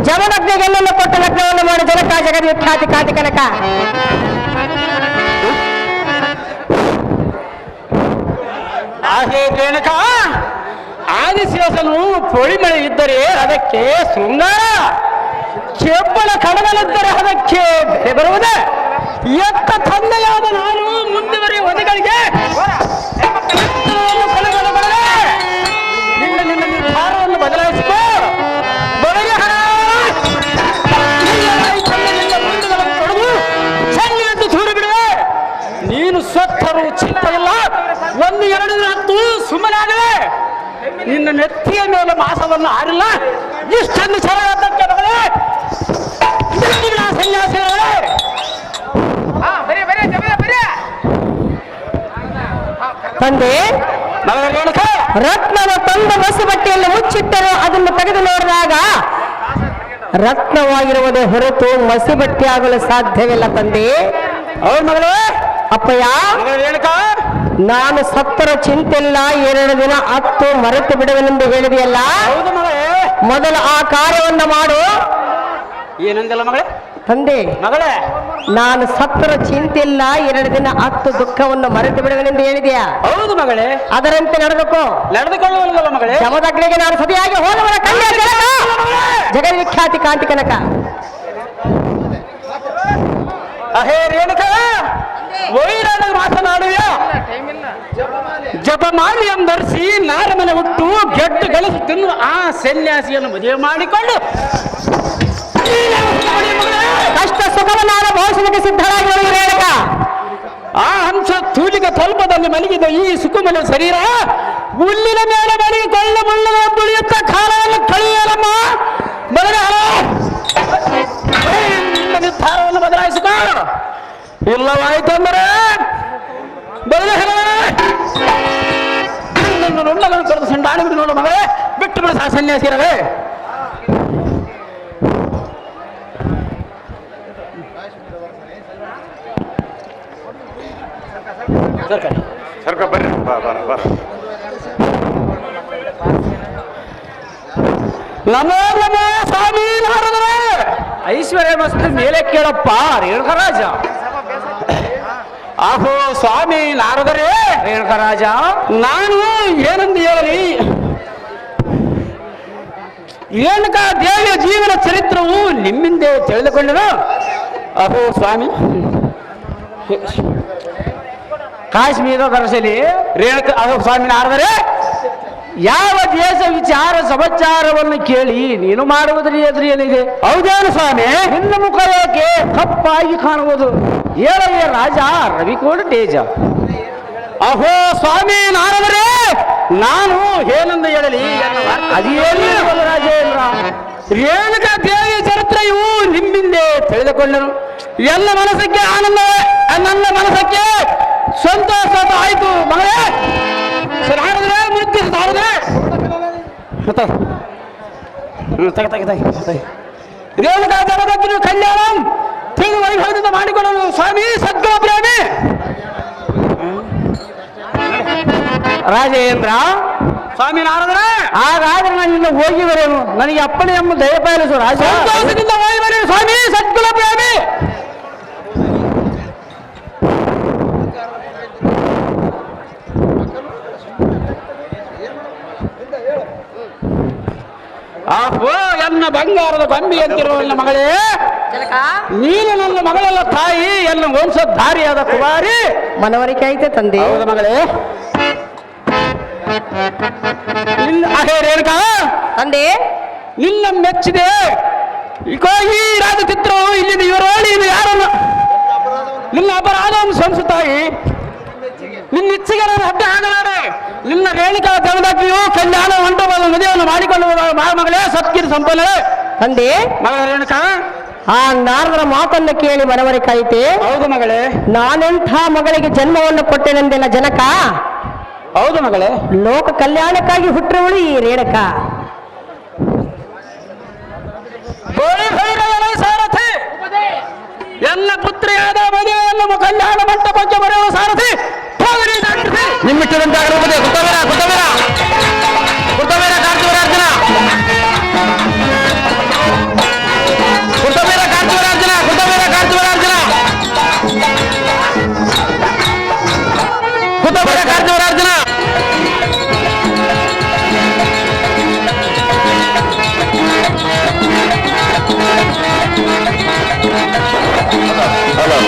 ಜಮದಗ್ನಿಗೆ ನನ್ನನ್ನು ಕೊಟ್ಟ ಲಗ್ನವನ್ನು ಮಾಡಿ ಜನಕ ಜಗದ್ವಿಖ್ಯಾತಿ ಕಾತಿ ಕನಕ. ರೇಣುಕ, ಆದಿಶೇಷನು ಪೊಳಿಮಳೆ ಇದ್ದರೆ ಅದಕ್ಕೆ ಶೃಂಗಾರ, ಕೆಬ್ಬಳ ಕಡದಲ್ಲಿದ್ದರೆ ಅದಕ್ಕೆ ಬೆಲೆ ಬರುವುದೇ. ಎತ್ತ ತಂದೆಯಾದ ನಾನು ಮುಂದುವರಿಯುವ ವಧೆಗಳಿಗೆ ನಿನ್ನ ನಿನ್ನ ನಿರ್ಧಾರವನ್ನು ಬದಲಾಯಿಸಿಕೋ. ಚೆನ್ನೆಂದು ದೂರು ಬಿಡುವೆ. ನೀನು ಸ್ವತ್ತರು ಚಿತ್ತ ಇಲ್ಲ, ಒಂದು ಎರಡು ಹತ್ತು ಸುಮ್ಮನಾಗವೆ. ನಿನ್ನ ನೆತ್ತಿಯ ಮೇಲೆ ಮಾಸವನ್ನು ಆರಿಲ್ಲ. ಇಷ್ಟೊಂದು ಸರಳಕ್ಕೆ ಸನ್ಯಾಸಿಗಳೇ, ತಂದೆ, ರತ್ನದ ತಂದ ಮಸುಬಟ್ಟೆಯಲ್ಲಿ ಮುಚ್ಚಿಟ್ಟರು ಅದನ್ನು ತೆಗೆದು ನೋಡಿದಾಗ ರತ್ನವಾಗಿರುವುದೇ ಹೊರತು ಮಸಿಬಟ್ಟೆ ಆಗಲು ಸಾಧ್ಯವಿಲ್ಲ. ತಂದೆ, ಹೌದು ಮಗಳು. ಅಪ್ಪಯ್ಯ, ನಾನು ಸತ್ತರ ಚಿಂತೆಲ್ಲ 2 ದಿನ ಹತ್ತು ಮರೆತು ಬಿಡುವೆನೆಂದು ಹೇಳಿದೆಯಲ್ಲ. ಹೌದು ಮಗಳೇ. ಮೊದಲು ಆ ಕಾರ್ಯವನ್ನು ಮಾಡು. ಏನಂದಿಲ್ಲ ಮಗಳೇ. ತಂದೆ, ಮಗಳೇ, ನಾನು ಸತ್ತರ ಚಿಂತಿಲ್ಲ, 2 ದಿನ 10 ದುಃಖವನ್ನು ಮರೆತು ಬಿಡುವೆನೆಂದು ಹೇಳಿದೆಯಾ? ಹೌದು ಮಗಳೇ, ಅದರಂತೆ ನಡೆದುಕೋ. ನಡೆದುಕೊಳ್ಳುವಲ್ಲ ಮಗಳೇ. ಜಮದಗ್ನಿಗೆ ನಾನು ಸತಿಯಾಗಿ ಹೋದವರ ಕನ್ಯೆ ಜನಕ, ಜಗದ್ವಿಖ್ಯಾತಿ ಕಾಂತಿ ಕನಕ. ಅಹೇ ರೇಣುಕ, ವೈರಾಣ ಮಾತನಾಡುವ ಜಪಮಾಲಿಯನ್ನು ಧರಿಸಿ ನಾರಮನೆ ಹುಟ್ಟು ಗೆಟ್ಟು ಗಳಿಸಿ ತಿನ್ನುವ ಆ ಸನ್ಯಾಸಿಯನ್ನು ಮದುವೆ ಮಾಡಿಕೊಂಡು ಕಷ್ಟ ಸುಖವನ್ನು ಅನುಭವಿಸಲಿಕ್ಕೆ ಸಿದ್ಧರಾಗಿರುವ ರೇಣುಕ. ಆ ಹಂಸ ತೂಲಿಕ ತಲ್ಪದಲ್ಲಿ ಮಲಗಿದ ಈ ಸುಕುಮಲ ಶರೀರ ಹುಲ್ಲಿನ ಮೇಲೆ ಮಲಗಿ ಕೊಳ್ಳ ಮುಳ್ಳುಗಳ ತುಳಿಯುತ್ತ ಕಾಲವನ್ನು ಕಳೆಯಲಮ್ಮ. ನಿರ್ಧಾರವನ್ನು ಬದಲಾಯಿಸಿಕ, ಇಲ್ಲವಾಯ್ತಂದರೆ ನುಳ್ಳಗಳನ್ನು ಕರೆದು ಸಂಡಾಡಿ ಬಿಡು ನೋಡು ಮಗಳೇ, ಬಿಟ್ಟು ಬಿಡು ಸನ್ಯಾಸಿರವೇ. ಸರ್ಕ ಬರ್ರಿ, ಬರ ನಮೋ ನಮೋ ಸ್ವಾಮಿ ನಾರದರೆ. ಐಶ್ವರ್ಯ ಮಸ್ತ್ ಮೇಲೆ ಕೇಳಪ್ಪ ರೇಣುಕರಾಜ. ಆಹೋ ಸ್ವಾಮಿ ನಾರದರೆ. ರೇಣುಕರಾಜ, ನಾನು ಏನೆಂದು ಹೇಳಲಿ? ರೇಣುಕಾ ದೇವಿಯ ಜೀವನ ಚರಿತ್ರವು ನಿಮ್ಮಿಂದೇ ತಿಳಿದುಕೊಂಡನು. ಅಹೋ ಸ್ವಾಮಿ, ಕಾಶ್ಮೀರ ದರ್ಶಲಿ ರೇಣುಕಾ. ಅಹೋ ಸ್ವಾಮಿ ನಾರದರೆ, ಯಾವ ದೇಶ ವಿಚಾರ ಸಮಾಚಾರವನ್ನು ಕೇಳಿ ನೀನು ಮಾಡುವುದರ ಎದುರು ಏನಿದೆ? ಹೌದೇನು ಸ್ವಾಮಿ? ನಿನ್ನ ಮುಖ ಏಕೆ ಕಪ್ಪಾಗಿ ಕಾಣುವುದು? ಹೇಳಯ್ಯ ರಾಜ ರವಿಕೋಡ ತೇಜ. ಅಹೋ ಸ್ವಾಮಿ ನಾರದರೆ, ನಾನು ಏನೆಂದು ಹೇಳಲಿ? ಅದೇನು ರಾಜೇಂದ್ರ? ರೇಣುಕಾ ದೇವಿಯ ಚರಿತ್ರೆಯು ನಿಮ್ಮಿಂದೇ ತಿಳಿದುಕೊಂಡನು. ಎಲ್ಲ ಮನಸ್ಸಕ್ಕೆ ಆನಂದವೇ, ನನ್ನ ಮನಸ್ಸಕ್ಕೆ ಸಂತೋಷ ಆಯಿತು ಮಗಳೇ. ರೇಣುಕಾ ಜಗದಗ್ನಿ ಕಲ್ಯಾಣ ತಿಳಿದು ವೈಭವದಿಂದ ಮಾಡಿಕೊಳ್ಳಲು ಸ್ವಾಮಿ ಸದ್ಗುಣ ಪ್ರೇಮಿ. ರಾಜೇಂದ್ರ ಸ್ವಾಮಿ ನಾರದರೆ, ಹಾಗಾದ್ರೆ ನಾನು ಇನ್ನು ಹೋಗಿ ಬರೇನು? ನನಗೆ ಅಪ್ಪಣೆ ಎಂಬ ದಯ ಪಾಲಿಸು ರಾಜ. ಸಂತೋಷದಿಂದ ಹೋಗಿ ಬರೇನು ಸ್ವಾಮಿ ಸದ್ಗುಣ ಪ್ರೇಮಿ. ಆಹೋ ಎನ್ನ ಬಂಗಾರದ ಗೊಂಬಿ ಅಂತಿರುವ ನನ್ನ ಮಗಳೇ, ನೀನು ನನ್ನ ಮಗಳೆಲ್ಲ ತಾಯಿ, ಎಲ್ಲ ವಂಶಧಾರಿಯಾದ ಕುಮಾರಿ. ಮನವರಿಕೆ ಆಯ್ತೆ ತಂದೆ. ಹೌದ ಮಗಳೇ. ಅಹೇ ರೇಣುಕಾ ತಂದೆ, ನಿನ್ನ ಮೆಚ್ಚಿದೆ ಈ ರಾಜಚಿತ್ರವು ಇಲ್ಲಿಂದ ಇವರೋಳಿ ಇದು ಯಾರನ್ನು ನಿನ್ನ ಅಪರಾಧವನ್ನು ಸಂಸು ತಾಯಿ. ನಿನ್ನ ಇಚ್ಛೆಗೆ ನಾನು ಅಡ್ಡ ಆಗಲಾರೆ. ನಿನ್ನ ರೇಣುಕಾ ಜಗದಗ್ನಿಯು ಕಲ್ಯಾಣ ಮಂಟಪದ ಮದುವೆಯನ್ನು ಮಾಡಿಕೊಂಡು ಮಗಳೇ ಸತ್ಕಿರಿ ಸಂಪನ್ನ. ತಂದೆ, ಮಗಳ ರೇಣುಕಾ, ಆ ನಾರದರ ಮಾತನ್ನು ಕೇಳಿ ಮನವರಿಕೆ ಆಯ್ತೆ. ಹೌದು ಮಗಳೇ. ನಾನೆಂಥ ಮಗಳಿಗೆ ಜನ್ಮವನ್ನು ಕೊಟ್ಟೆನೆಂದೆಲ್ಲ ಜನಕ. ಹೌದು ಮಗಳೇ. ಲೋಕ ಕಲ್ಯಾಣಕ್ಕಾಗಿ ಹುಟ್ಟಿರುವಳು ಈ ರೇಣುಕಾ. ಸಾರಥಿ, ಎಲ್ಲ ಪುತ್ರಿಯಾದ ಮದುವೆಯನ್ನು ಕಲ್ಯಾಣ ಮಂಟಪಕ್ಕೆ ಬರೆಯುವ ಸಾರಥಿ ನಿಮ್ಮಿಟ್ಟದಂತೆ ಹಲೋ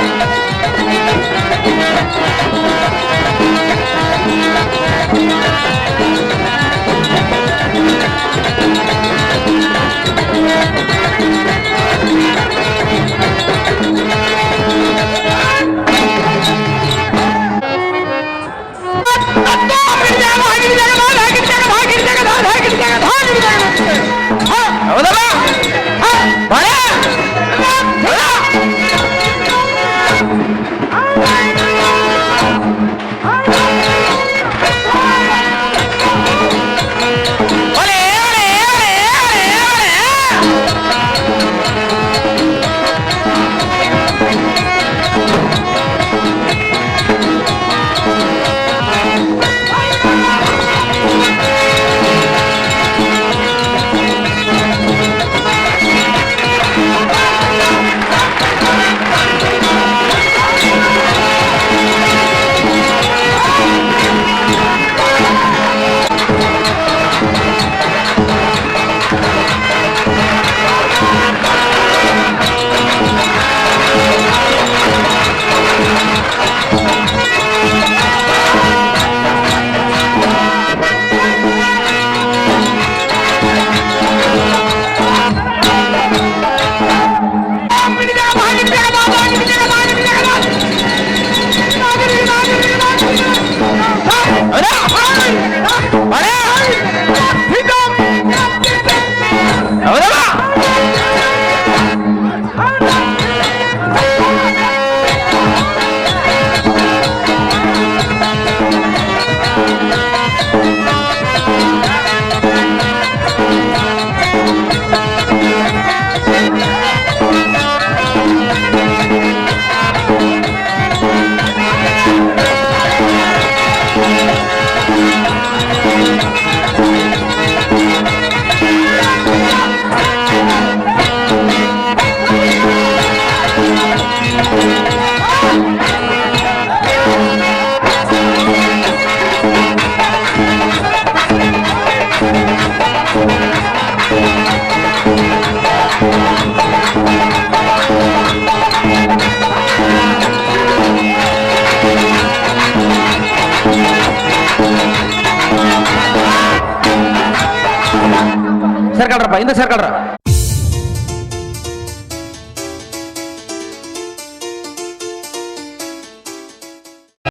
ಸರ್ಕಳ್ರಪ್ಪ, ಹಿಂದೆ ಸರ್ಕಳ್ರ.